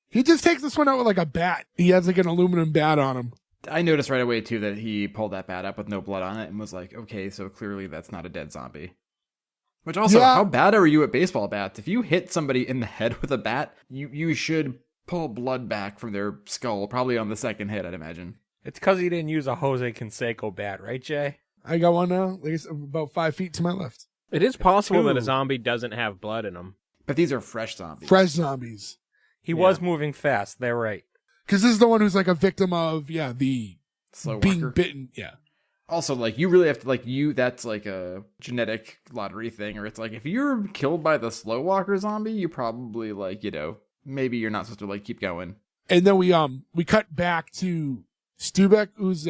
He just takes this one out with like a bat. He has like an aluminum bat on him. I noticed right away, too, that he pulled that bat up with no blood on it and was like, okay, so clearly that's not a dead zombie. Which also, Yeah. how bad are you at baseball bats? If you hit somebody in the head with a bat, you should pull blood back from their skull, probably on the second hit, I'd imagine. It's because he didn't use a Jose Canseco bat, right, Jay? I got one now, like it's about 5 feet to my left. It is possible that a Two. zombie doesn't have blood in him. But these are fresh zombies. Fresh zombies. He was moving fast. They're right. Because this is the one who's like a victim of, the Slow being walker. bitten. Yeah. Also, like, you really have to, like, that's like a genetic lottery thing, or it's like, if you're killed by the slow walker zombie, you probably, like, maybe you're not supposed to, like, keep going. And then we cut back to Stubeck, who's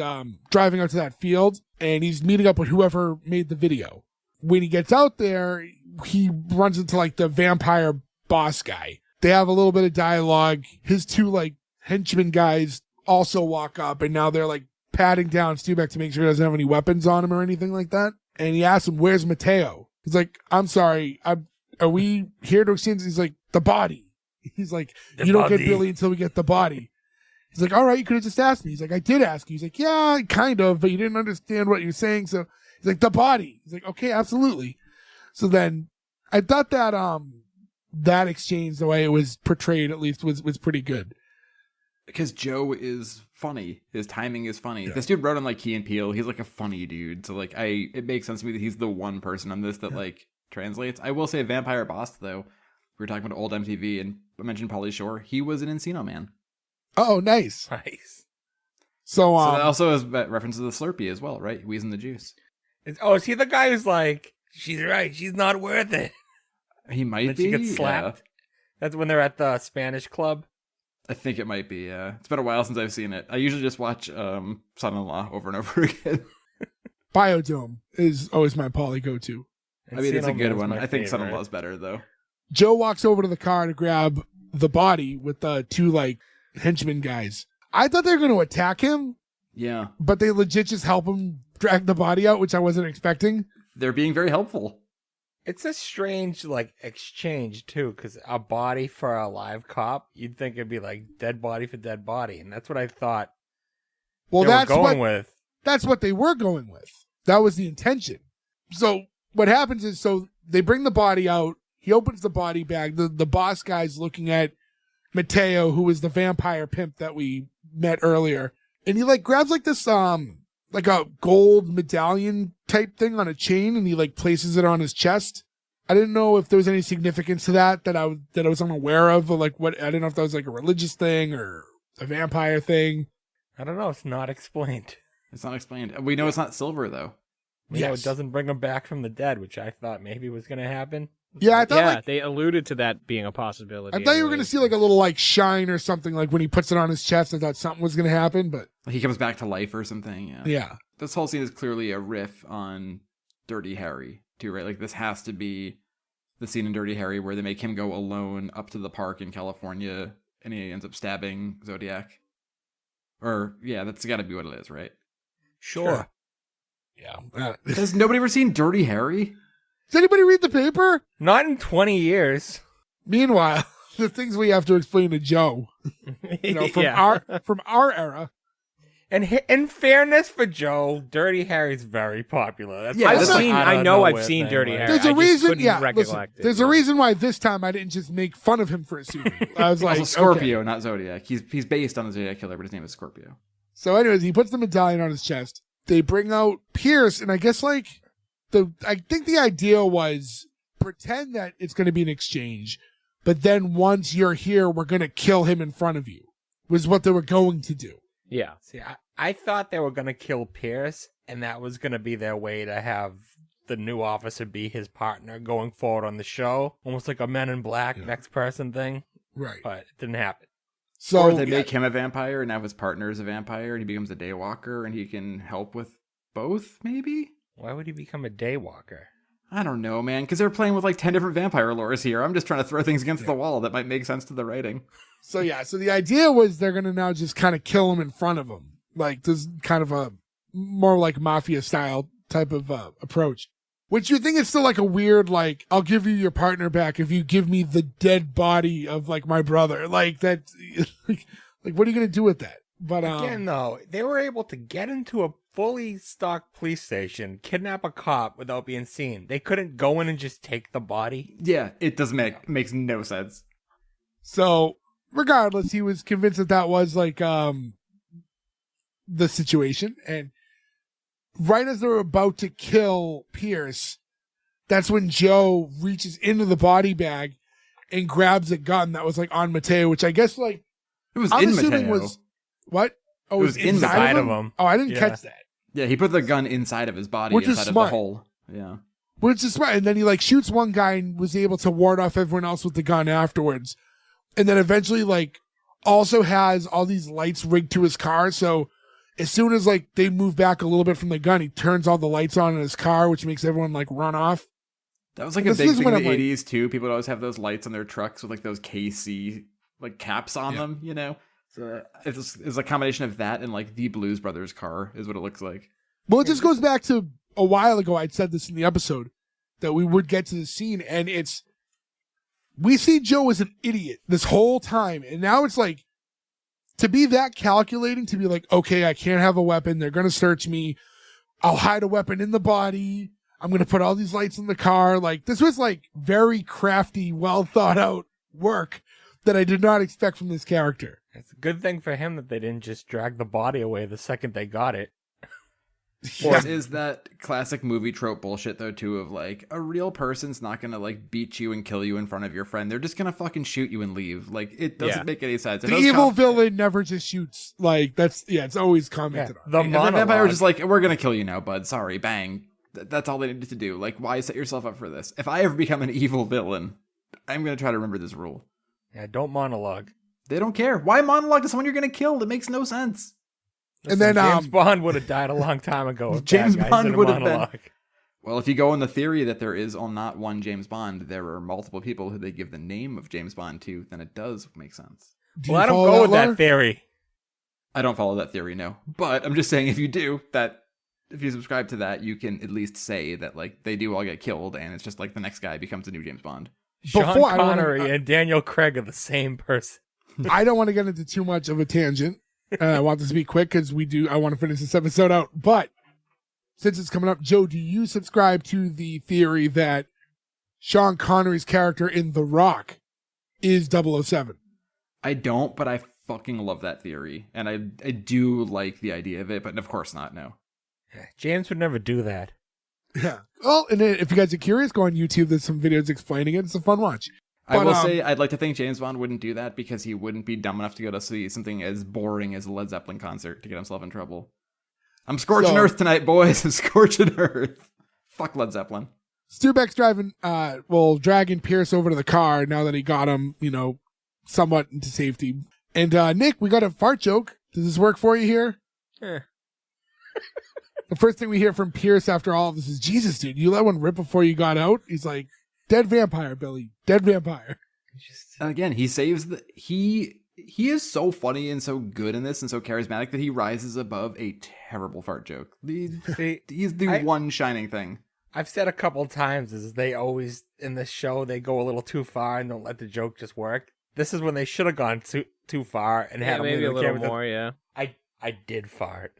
driving out to that field, and he's meeting up with whoever made the video. When he gets out there, he runs into like the vampire boss guy. They have a little bit of dialogue. His two like henchmen guys also walk up, and now they're like patting down Stubeck to make sure he doesn't have any weapons on him or anything like that. And he asks him, "Where's Mateo?" He's like, "I'm sorry. Are we here to exchange?" He's like, "The body." He's like, "You don't get Billy until we get the body." He's like, "All right, you could have just asked me." He's like, "I did ask you." He's like, "Yeah, kind of, but you didn't understand what you're saying." So he's like, "The body." He's like, "Okay, absolutely." So then I thought that that exchange, the way it was portrayed at least, was pretty good. Because Joe is funny. His timing is funny. Yeah. This dude wrote on like Key and Peele. He's like a funny dude. So like it makes sense to me that he's the one person on this that like translates. I will say Vampire Boss though. We were talking about old MTV and I mentioned Pauly Shore. He was an Encino Man. Oh, nice. Nice. So that also has references to the Slurpee as well, right? Wheezing the juice. Is he the guy who's like, she's right, she's not worth it? He might And be. she gets slapped? Yeah. That's when they're at the Spanish club? I think it might be, yeah. It's been a while since I've seen it. I usually just watch Son-in-Law over and over again. Biodome is always my Pauly go-to. I mean, it's a Encino good Man's one. my I think favorite. Son-in-Law's better, though. Joe walks over to the car to grab the body with the two like henchmen guys. I thought they were going to attack him, Yeah. but they legit just help him drag the body out, which I wasn't expecting. They're being very helpful. It's a strange, like, exchange, too, because a body for a live cop, you'd think it'd be like dead body for dead body, and that's what I thought Well, they were that's going with. That's what they were going with. That was the intention. So what happens is, so they bring the body out. He opens the body bag. The boss guy's looking at Mateo, who is the vampire pimp that we met earlier. And he like grabs like this, like a gold medallion type thing on a chain, and he like places it on his chest. I didn't know if there was any significance to that I was unaware of, or like what, I didn't know if that was like a religious thing or a vampire thing. I don't know, it's not explained. It's not explained. We know it's not silver, though. You know, Yes. it doesn't bring him back from the dead, which I thought maybe was going to happen. Yeah, I thought Yeah, like, they alluded to that being a possibility. I thought you were going to anyways. see like a little like shine or something, like when he puts it on his chest. I thought something was going to happen, but He comes back to life or something, yeah. yeah. This whole scene is clearly a riff on Dirty Harry, too, right? Like, this has to be the scene in Dirty Harry where they make him go alone up to the park in California, and he ends up stabbing Zodiac. Or, yeah, that's got to be what it is, right? Sure. Yeah. Has nobody ever seen Dirty Harry? Does anybody read the paper? Not in 20 years. Meanwhile, the things we have to explain to Joe, from Yeah. our era. And in fairness for Joe, Dirty Harry's very popular. That's Yeah, not that's an like- out I of know I've nowhere seen thing, Dirty like- Harry. There's a I just reason. couldn't Yeah, recollect listen. it. There's a reason why this time I didn't just make fun of him for assuming. I was like, Also, Scorpio, okay. not Zodiac. He's based on the Zodiac Killer, but his name is Scorpio. So, anyways, he puts the medallion on his chest. They bring out Pierce, and I guess like I think the idea was pretend that it's going to be an exchange, but then once you're here, we're going to kill him in front of you. Was what they were going to do. Yeah. See, I thought they were going to kill Pierce, and that was going to be their way to have the new officer be his partner going forward on the show. Almost like a Men in Black next person thing. Right. But it didn't happen. So Or they make him a vampire, and now his partner is a vampire, and he becomes a daywalker, and he can help with both, maybe? Why would he become a daywalker? I don't know, man, because they're playing with like 10 different vampire lores here. I'm just trying to throw things against the wall that might make sense to the writing. So the idea was they're going to now just kind of kill him in front of him. Like this is kind of a more like mafia style type of approach. Which you think is still like a weird, like, I'll give you your partner back if you give me the dead body of like my brother. Like that, like what are you going to do with that? But Again, though, they were able to get into a fully stocked police station, kidnap a cop without being seen. They couldn't go in and just take the body. Yeah, it doesn't makes no sense. So regardless, he was convinced that was like the situation, and right as they're about to kill Pierce, that's when Joe reaches into the body bag and grabs a gun that was like on Mateo, which I guess like It was I'm in assuming Mateo. was what? Oh, It was inside of him. Oh, I didn't Yeah. catch that. Yeah, he put the gun inside of his body, Which is inside of smart. the hole. Yeah. Which is smart. And then he like shoots one guy and was able to ward off everyone else with the gun afterwards. And then eventually like also has all these lights rigged to his car. So as soon as like they move back a little bit from the gun, he turns all the lights on in his car, which makes everyone like run off. That was like And a this big is thing in when the I'm like- 80s too. People would always have those lights on their trucks with like those KC like caps on them, you know? So it's a combination of that and like the Blues Brothers car is what it looks like. Well, it just goes back to a while ago. I'd said this in the episode that we would get to the scene, and we see Joe as an idiot this whole time. And now it's like, to be that calculating, to be like, okay, I can't have a weapon. They're going to search me. I'll hide a weapon in the body. I'm going to put all these lights in the car. Like, this was like very crafty, well thought out work that I did not expect from this character. It's a good thing for him that they didn't just drag the body away the second they got it. Or is that classic movie trope bullshit though too of like a real person's not gonna like beat you and kill you in front of your friend. They're just gonna fucking shoot you and leave. Like it doesn't Yeah. make any sense. If The those evil cops- villain never just shoots. Like, it's always commented on. The if the vampire monologue. was just like, we're gonna kill you now, bud. Sorry, bang. That's all they needed to do. Like, why set yourself up for this? If I ever become an evil villain, I'm gonna try to remember this rule. Yeah, don't monologue. They don't care. Why monologue to someone you're gonna kill? It makes no sense. And then, James Bond would have died a long time ago. If James bad guys Bond did a would have been- monologue. Well, if you go on the theory that there is not one James Bond, there are multiple people who they give the name of James Bond to, then it does make sense. Do Well, you I don't follow go with lore? that theory. I don't follow that theory, no. But I'm just saying if you do, that if you subscribe to that, you can at least say that like they do all get killed and it's just like the next guy becomes a new James Bond. Sean Before I wanna- Connery and Daniel Craig are the same person. I don't want to get into too much of a tangent. I want this to be quick because I want to finish this episode out. But since it's coming up, Joe, do you subscribe to the theory that Sean Connery's character in The Rock is 007? I don't, but I fucking love that theory. And I do like the idea of it, but of course not, no. James would never do that. Yeah. Well, and then if you guys are curious, go on YouTube. There's some videos explaining it. It's a fun watch. I But, will say I'd like to think James Bond wouldn't do that because he wouldn't be dumb enough to go to see something as boring as a Led Zeppelin concert to get himself in trouble. I'm scorching So- earth tonight, boys. I'm scorching earth. Fuck Led Zeppelin. Stubeck's dragging Pierce over to the car now that he got him, somewhat into safety. And Nick, we got a fart joke. Does this work for you here? Eh. The first thing we hear from Pierce after all of this is, Jesus, dude, you let one rip before you got out? He's like, dead vampire, Billy. Dead vampire. And again, he saves the he is so funny and so good in this and so charismatic that he rises above a terrible fart joke. See, He's the one shining thing. I've said a couple times is they always, in this show, they go a little too far and don't let the joke just work. This is when they should have gone too far and Yeah, had him maybe lean a on the little camera. more, yeah. I did fart.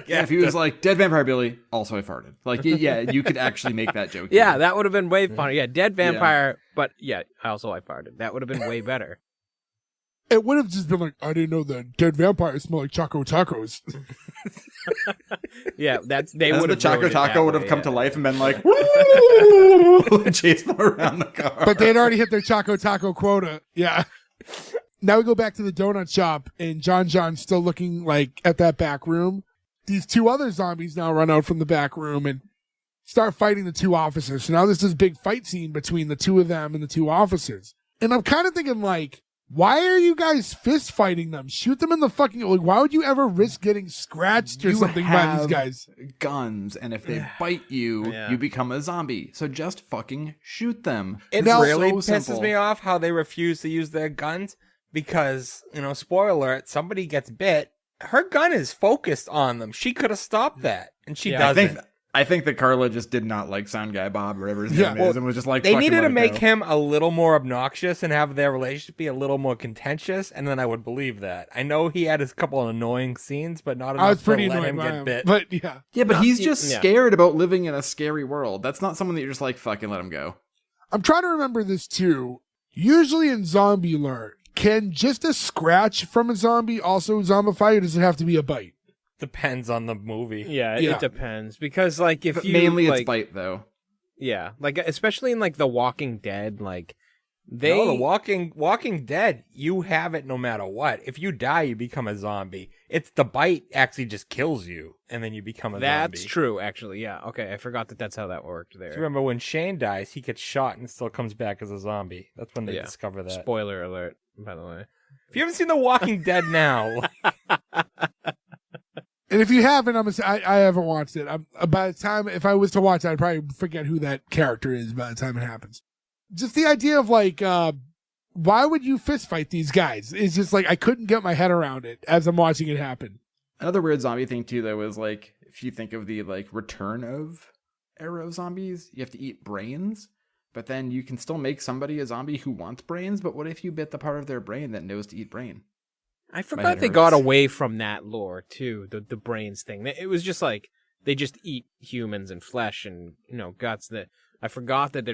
Yeah, if he was like, dead vampire Billy, also I farted. Like, yeah, you could actually make that joke. Yeah, that would have been way funny. Yeah, dead vampire, but yeah, also I farted. That would have been way better. It would have just been like, I didn't know that dead vampires smell like Choco Tacos. Yeah, they As would the have Choco ruined it Taco that would have way, come yeah. to life and been like, chase them around the car. But they had already hit their Choco Taco quota. Yeah. Now we go back to the donut shop, and John's still looking like at that back room. These two other zombies now run out from the back room and start fighting the two officers. So now there's this big fight scene between the two of them and the two officers. And I'm kind of thinking like, why are you guys fist fighting them? Shoot them in the fucking, like, why would you ever risk getting scratched or You something by these have guys? guns, and if they bite you, Yeah. you become a zombie. So just fucking shoot them. It Now- really So pisses simple. me off how they refuse to use their guns because, spoiler alert, somebody gets bit. Her gun is focused on them. She could have stopped that, and she Yeah, I doesn't. think I think that Carla just did not like Sound Guy Bob, whatever his name is, and was just like, They fucking needed let to it make go. him a little more obnoxious and have their relationship be a little more contentious, and then I would believe that. I know he had his couple of annoying scenes, but not enough I was pretty to let annoyed him by get him, bit. but yeah. Yeah, but he's just yeah. scared about living in a scary world. That's not someone that you're just like, fucking let him go. I'm trying to remember this too. Usually in zombie lore, can just a scratch from a zombie also zombify, or does it have to be a bite? Depends on the movie. Yeah, Yeah. it depends because like if But you mainly like, it's bite, though. yeah, like especially in like The Walking Dead, like No, the Walking Dead, you have it no matter what. If you die, you become a zombie. It's the bite actually just kills you, and then you become a zombie. That's true, actually. Yeah, okay, I forgot that's how that worked there. So remember when Shane dies, he gets shot and still comes back as a zombie. That's when they Yeah. discover that. Spoiler alert, by the way. If you haven't seen The Walking Dead now, And if you haven't, I haven't watched it. By the time, if I was to watch it, I'd probably forget who that character is by the time it happens. Just the idea of like, why would you fist fight these guys? It's just like, I couldn't get my head around it as I'm watching it happen. Another weird zombie thing, too, though, is like, if you think of the like return of era of zombies, you have to eat brains. But then you can still make somebody a zombie who wants brains. But what if you bit the part of their brain that knows to eat brain? I head forgot they got hurts. away from that lore too, the brains thing. It was just like they just eat humans and flesh and guts. That I forgot that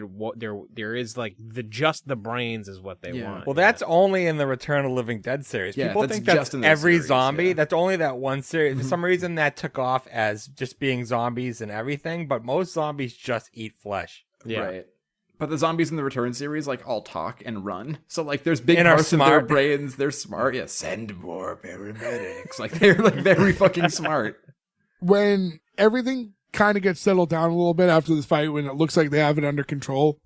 there is like just the brains is what they want. well, that's only in the Return of the Living Dead series. Yeah, People that's think just that's in that every series, zombie. yeah. That's only that one series. For some reason, that took off as just being zombies and everything. But most zombies just eat flesh. Yeah. Right. But the zombies in the Return series, like, all talk and run. So, like, there's big And are parts of their smart. brains. They're smart. Yeah, send more paramedics. Like, they're, like, very fucking smart. When everything kind of gets settled down a little bit after this fight, when it looks like they have it under control,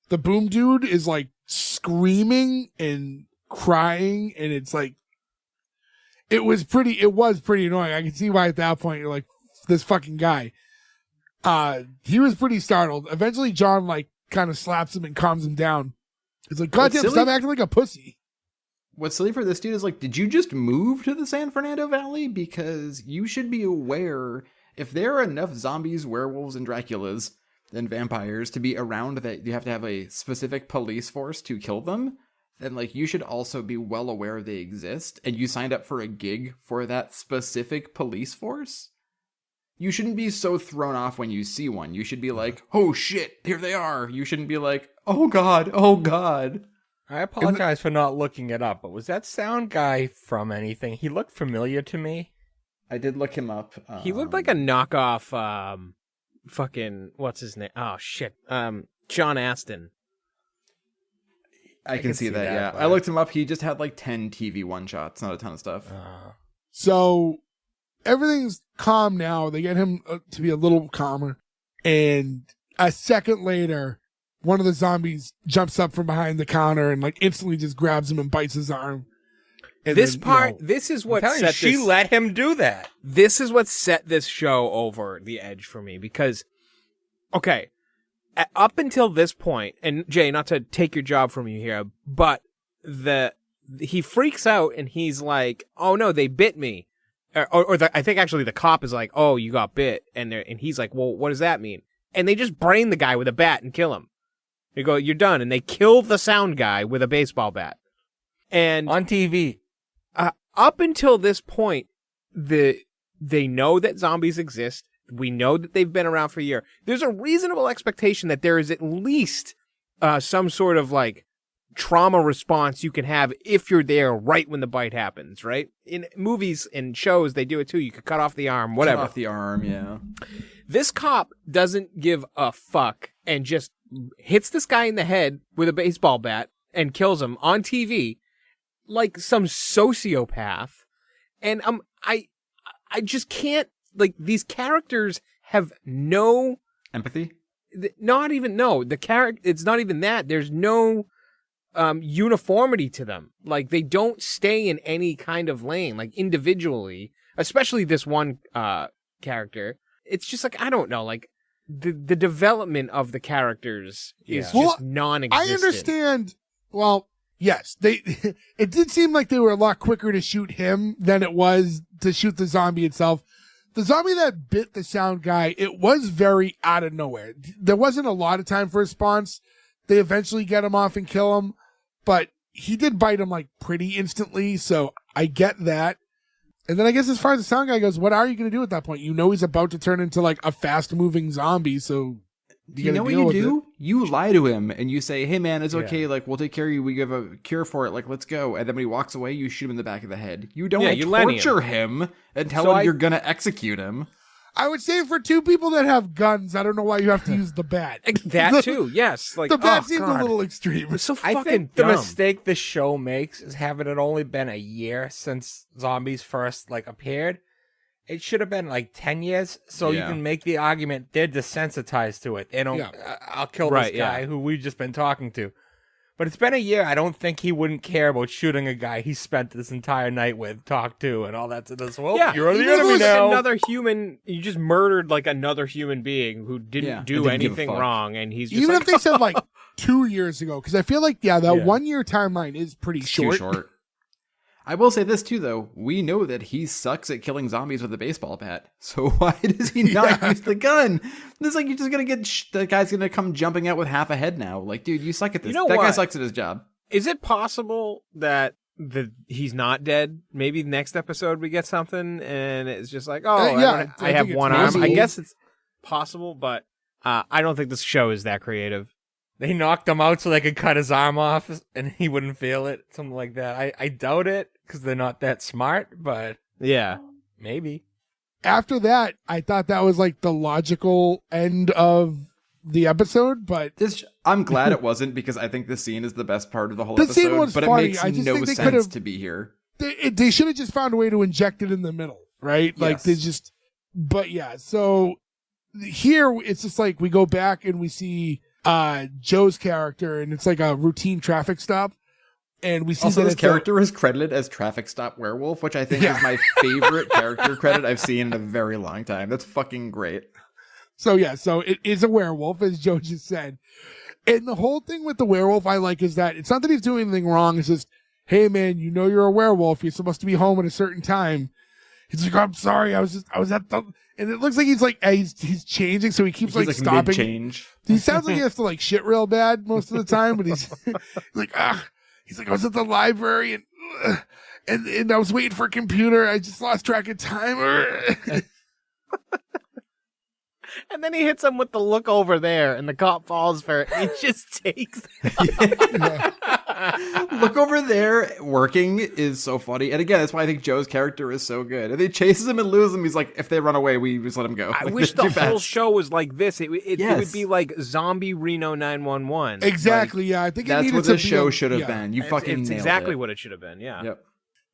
the boom dude is like screaming and crying, and it's like, it was pretty annoying. I can see why at that point you're like, this fucking guy. He was pretty startled. Eventually John like kind of slaps him and calms him down. It's like, goddamn, silly- stop acting like a pussy. What's silly for this dude is, like, did you just move to the San Fernando Valley? Because you should be aware, if there are enough zombies, werewolves, and Draculas and vampires to be around that you have to have a specific police force to kill them, then, like, you should also be well aware they exist, and you signed up for a gig for that specific police force? You shouldn't be so thrown off when you see one. You should be like, oh shit, here they are. You shouldn't be like, oh god, oh god. I apologize for not looking it up, but was that sound guy from anything? He looked familiar to me. I did look him up. He looked like a knockoff. Fucking what's his name? Oh shit. John Aston. I can see that, yeah. but- I looked him up. He just had like 10 TV one-shots, not a ton of stuff. So everything's calm now. They get him to be a little calmer. And a second later, one of the zombies jumps up from behind the counter and like instantly just grabs him and bites his arm. And This then, part, this is what I'm telling you, set she this. let him do that. This is what set this show over the edge for me because, okay, up until this point, and Jay, not to take your job from you here, but he freaks out and he's like, "Oh no, they bit me," I think actually the cop is like, "Oh, you got bit," and he's like, "Well, what does that mean?" And they just brain the guy with a bat and kill him. They go, "You're done," and they kill the sound guy with a baseball bat. And On TV. up until this point, they know that zombies exist. We know that they've been around for a year. There's a reasonable expectation that there is at least some sort of like trauma response you can have if you're there right when the bite happens, right? In movies and shows, they do it too. You could cut off the arm, whatever. Cut off the arm, yeah. This cop doesn't give a fuck and just hits this guy in the head with a baseball bat and kills him on TV like some sociopath. And I just can't, like, these characters have no, Empathy? not even, no, the character, it's not even that. There's no uniformity to them. Like, they don't stay in any kind of lane, like, individually, especially this one character. It's just like, I don't know, like, the development of the characters is Yeah. just non-existent. I understand. Well, yes, it did seem like they were a lot quicker to shoot him than it was to shoot the zombie itself. the zombie that bit the sound guy, it was very out of nowhere. There wasn't a lot of time for response. They eventually get him off and kill him, but he did bite him like pretty instantly, so I get that. And then I guess as far as the sound guy goes, what are you going to do at that point? You know he's about to turn into like a fast-moving zombie, so you know what you do? You lie to him and you say, hey man, it's okay, like we'll take care of you, we give a cure for it, like let's go. And then when he walks away, you shoot him in the back of the head. You don't torture him and tell him you're going to execute him. I would say for two people that have guns, I don't know why you have to use the bat. That too, yes. Like the bat seems a little extreme. It's so fucking I think dumb. the mistake the show makes is having it only been a year since zombies first like appeared. It should have been like 10 years, so you can make the argument they're desensitized to it. They don't. I'll kill this guy who we've just been talking to. But it's been a year. I don't think he wouldn't care about shooting a guy he spent this entire night with, talked to, and all that. Well, you're the enemy now. Another human. You just murdered like another human being who didn't do anything wrong, and he's just even like, if they said like 2 years ago, because I feel like that 1 year timeline is pretty short. Too short. I will say this too, though. We know that he sucks at killing zombies with a baseball bat. So why does he not use the gun? It's like you're just gonna get the guy's gonna come jumping out with half a head now. Like, dude, you suck at this. That guy sucks at his job. Is it possible that he's not dead? Maybe next episode we get something, and it's just like, I have one arm. I guess it's possible, but I don't think this show is that creative. They knocked him out so they could cut his arm off and he wouldn't feel it. Something like that. I doubt it because they're not that smart, but yeah, maybe. After that, I thought that was like the logical end of the episode, but I'm glad it wasn't because I think this scene is the best part of the whole the episode. Scene was but funny. It makes no sense to be here. They should have just found a way to inject it in the middle, right? Like they just. But yeah, so here it's just like we go back and we see Joe's character, and it's like a routine traffic stop, and we see also that his character is credited as Traffic Stop Werewolf, which I think is my favorite character credit I've seen in a very long time. That's fucking great. So it is a werewolf, as Joe just said, and the whole thing with the werewolf I like is that it's not that he's doing anything wrong. It's just, hey man, you know you're a werewolf. You're supposed to be home at a certain time. He's like, I'm sorry, I was at the. And it looks like he's like he's changing, so he keeps like stopping. Mid-change. He sounds like he has to like shit real bad most of the time, but he's like, he's like, I was at the library and I was waiting for a computer. I just lost track of time. And then he hits him with the look over there, and the cop falls for it. He just takes. Look over there working is so funny. And again, that's why I think Joe's character is so good. And he chases him and loses him. He's like, if they run away, we just let him go. I wish the whole show was like this. It would be like Zombie Reno 911. Exactly, I think that's what the show should have been. You fucking it's nailed exactly it. what it should have been, yeah. Yep.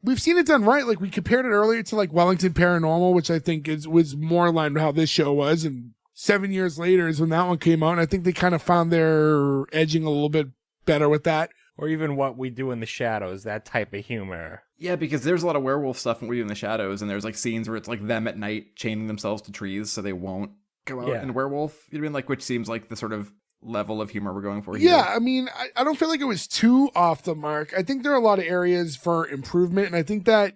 We've seen it done right. Like we compared it earlier to like Wellington Paranormal, which I think was more in line with how this show was. And 7 years later is when that one came out. And I think they kind of found their edging a little bit better with that. Or even What We Do in the Shadows, that type of humor. Yeah, because there's a lot of werewolf stuff in We Do in the Shadows, and there's like scenes where it's like them at night chaining themselves to trees so they won't go out in werewolf. You know what I mean? Like, which seems like the sort of level of humor we're going for here. Yeah, I mean, I don't feel like it was too off the mark. I think there are a lot of areas for improvement, and I think that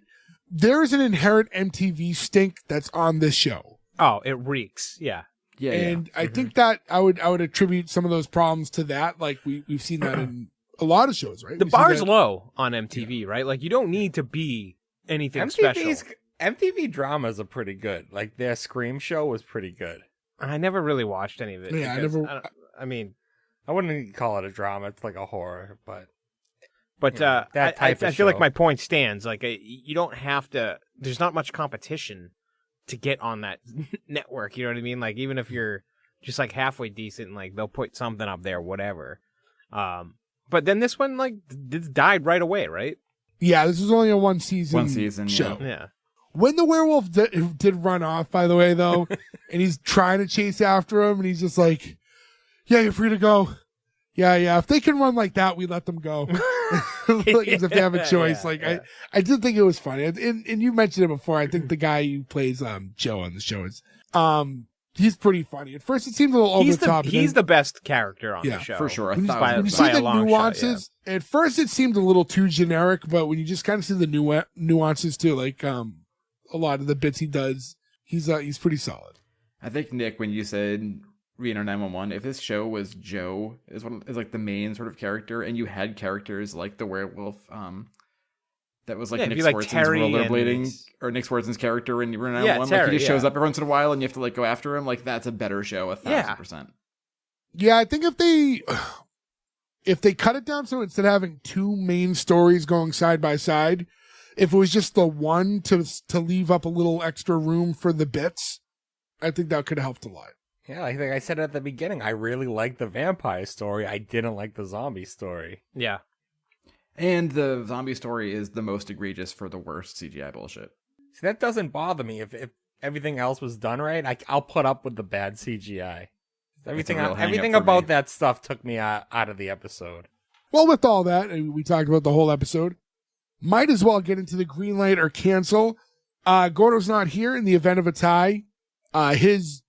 there is an inherent MTV stink that's on this show. Oh, it reeks. Yeah. Yeah. And I think that I would attribute some of those problems to that. Like we've seen that in a lot of shows, right? The bar's low on MTV, right? Like you don't need to be anything special. MTV dramas are pretty good. Like their Scream show was pretty good. I never really watched any of it. Yeah, I wouldn't call it a drama. It's like a horror, but I feel like my point stands. Like you don't have to. There's not much competition to get on that network. You know what I mean? Like even if you're just like halfway decent, like they'll put something up there, whatever. But then this one like this died right away, right? Yeah, this was only a one season show. Yeah. When the werewolf did run off, by the way, though, and he's trying to chase after him, and he's just like, yeah, you're free to go. Yeah. If they can run like that, we let them go. Like, as if they have a choice. I did think it was funny. And you mentioned it before. I think the guy who plays Joe on the show is he's pretty funny. At first, it seemed a little over the top. He's the best character on the show. For sure. When you see the nuances, at first it seemed a little too generic, but when you just kind of see the nuances too, like a lot of the bits he does, He's pretty solid. I think, Nick, when you said Reno 911, if this show was Joe is like the main sort of character, and you had characters like the werewolf, that was like Yeah, Nick it'd be like Swartzen's Terry rollerblading, and- or Nick Swartzen's character in Reno Yeah, 911. Terry, like he just shows yeah. up every once in a while, and you have to like go after him. Like that's a better show, 1,000%. Yeah, I think if they cut it down so instead of having two main stories going side by side, if it was just the one to leave up a little extra room for the bits, I think that could have helped a lot. Yeah, I think I said at the beginning, I really liked the vampire story. I didn't like the zombie story. Yeah. And the zombie story is the most egregious for the worst CGI bullshit. See, that doesn't bother me. If everything else was done right, I'll put up with the bad CGI. Everything real hang-up everything for about me. that stuff took me out of the episode. Well, with all that, and we talked about the whole episode, might as well get into the green light or cancel. Gordo's not here in the event of a tie. His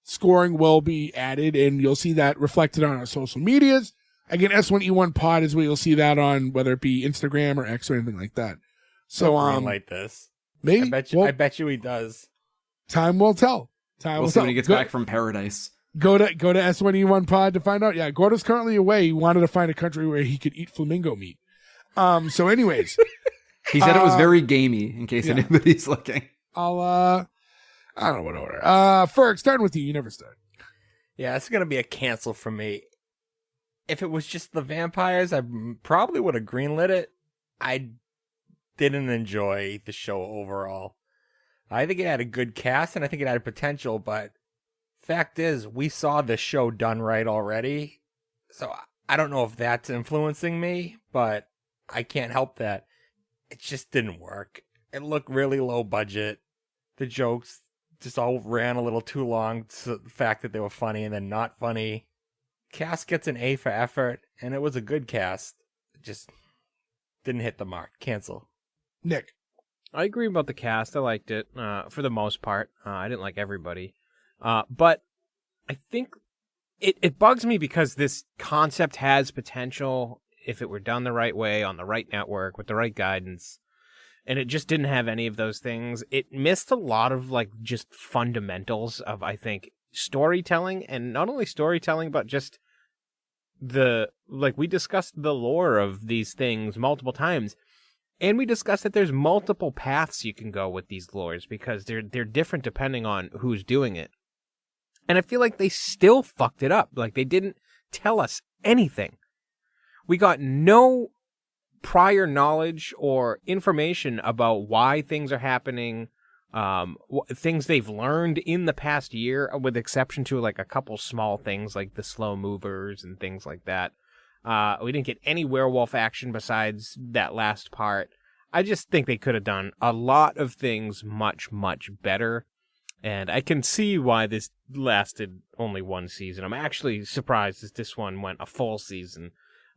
scoring will be added, and you'll see that reflected on our social medias. Again, S1E1 pod is where you'll see that on, whether it be Instagram or X or anything like that. So, Greenlight this. maybe I bet you he does. time will tell. Time We'll will see tell. when he gets Go- back from paradise. Go to S1E1 pod to find out. Yeah, Gordo's currently away. He wanted to find a country where he could eat flamingo meat. So anyways, He said it was very gamey, in case yeah. anybody's looking. I don't know what order. Ferg, starting with you. You never start. Yeah, it's gonna be a cancel for me. If it was just the vampires, I probably would have greenlit it. I didn't enjoy the show overall. I think it had a good cast, and I think it had potential, but fact is, we saw the show done right already. So I don't know if that's influencing me, but I can't help that. It just didn't work. It looked really low budget. The jokes just all ran a little too long to the fact that they were funny and then not funny. Cast gets an A for effort, and it was a good cast. It just didn't hit the mark. Cancel. Nick. I agree about the cast. I liked it for the most part. I didn't like everybody. But I think it bugs me because this concept has potential if it were done the right way, on the right network, with the right guidance. And it just didn't have any of those things. It missed a lot of like just fundamentals of, I think, storytelling, and not only storytelling, but just we discussed the lore of these things multiple times. And we discussed that there's multiple paths you can go with these lores because they're different depending on who's doing it. And I feel like they still fucked it up. Like, they didn't tell us anything. We got no prior knowledge or information about why things are happening, things they've learned in the past year, with exception to like a couple small things like the slow movers and things like that. We didn't get any werewolf action besides that last part. I just think they could have done a lot of things much, much better. And I can see why this lasted only one season. I'm actually surprised that this one went a full season.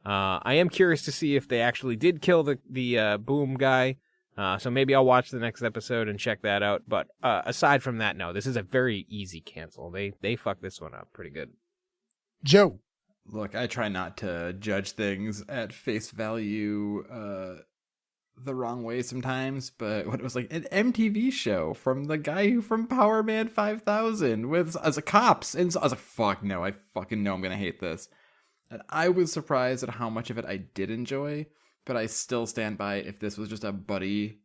I am curious to see if they actually did kill the Boom guy. So maybe I'll watch the next episode and check that out. But aside from that, no, this is a very easy cancel. They fucked this one up pretty good. Joe. Look, I try not to judge things at face value the wrong way sometimes, but what it was like an MTV show from the guy who from Powerman 5000 as a cops, and so I was like, fuck no, I fucking know I'm gonna hate this. And I was surprised at how much of it I did enjoy, but I still stand by if this was just a buddy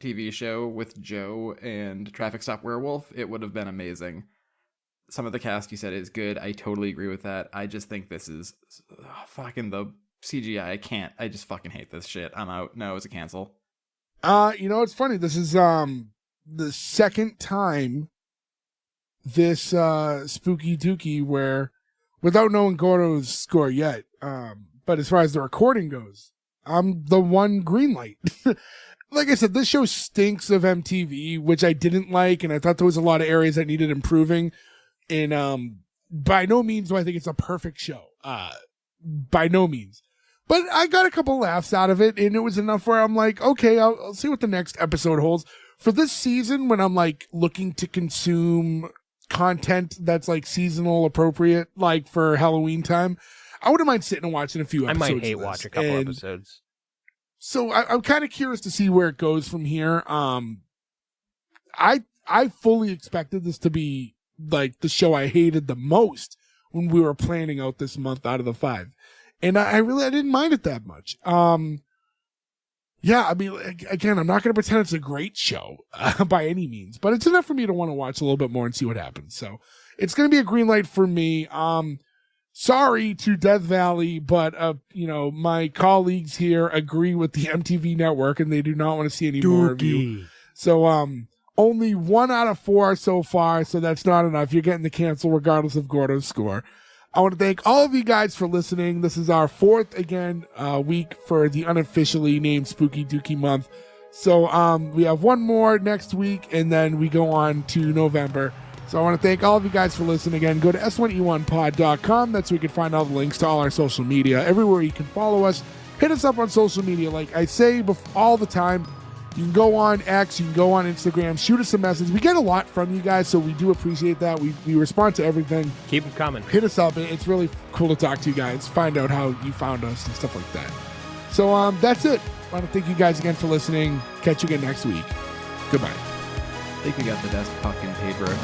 TV show with Joe and Traffic Stop Werewolf, it would have been amazing. Some of the cast you said is good. I totally agree with that. I just think this is fucking the CGI. I just fucking hate this shit. I'm out. No, it's a cancel. It's funny. This is the second time this spooky dookie where, without knowing Gordo's score yet, but as far as the recording goes, I'm the one green light. Like I said, this show stinks of MTV, which I didn't like, and I thought there was a lot of areas that needed improving. And by no means do I think it's a perfect show. By no means. But I got a couple laughs out of it, and it was enough where I'm like, okay, I'll see what the next episode holds. For this season, when I'm like looking to consume content that's like seasonal appropriate, like for Halloween time, I wouldn't mind sitting and watching a few I episodes. might hate watch a couple episodes. So I'm kind of curious to see where it goes from here. I I fully expected this to be like the show I hated the most when we were planning out this month out of the 5. And I didn't mind it that much. Yeah, I mean, again, I'm not going to pretend it's a great show by any means, but it's enough for me to want to watch a little bit more and see what happens. So it's going to be a green light for me. Sorry to Death Valley, but, my colleagues here agree with the MTV network and they do not want to see any more of you. So, only 1 out of 4 so far, so that's not enough. You're getting the cancel regardless of Gordo's score. I want to thank all of you guys for listening. This is our 4th, week for the unofficially named Spooky Dookie month. So we have one more next week, and then we go on to November. So I want to thank all of you guys for listening again. Go to S1E1pod.com. That's where you can find all the links to all our social media. Everywhere you can follow us. Hit us up on social media. Like I say all the time, you can go on X, you can go on Instagram, shoot us a message. We get a lot from you guys, so we do appreciate that. We respond to everything. Keep them coming. Hit us up. It's really cool to talk to you guys, find out how you found us and stuff like that. So that's it. I want to thank you guys again for listening. Catch you again next week. Goodbye. I think we got the best fucking paper.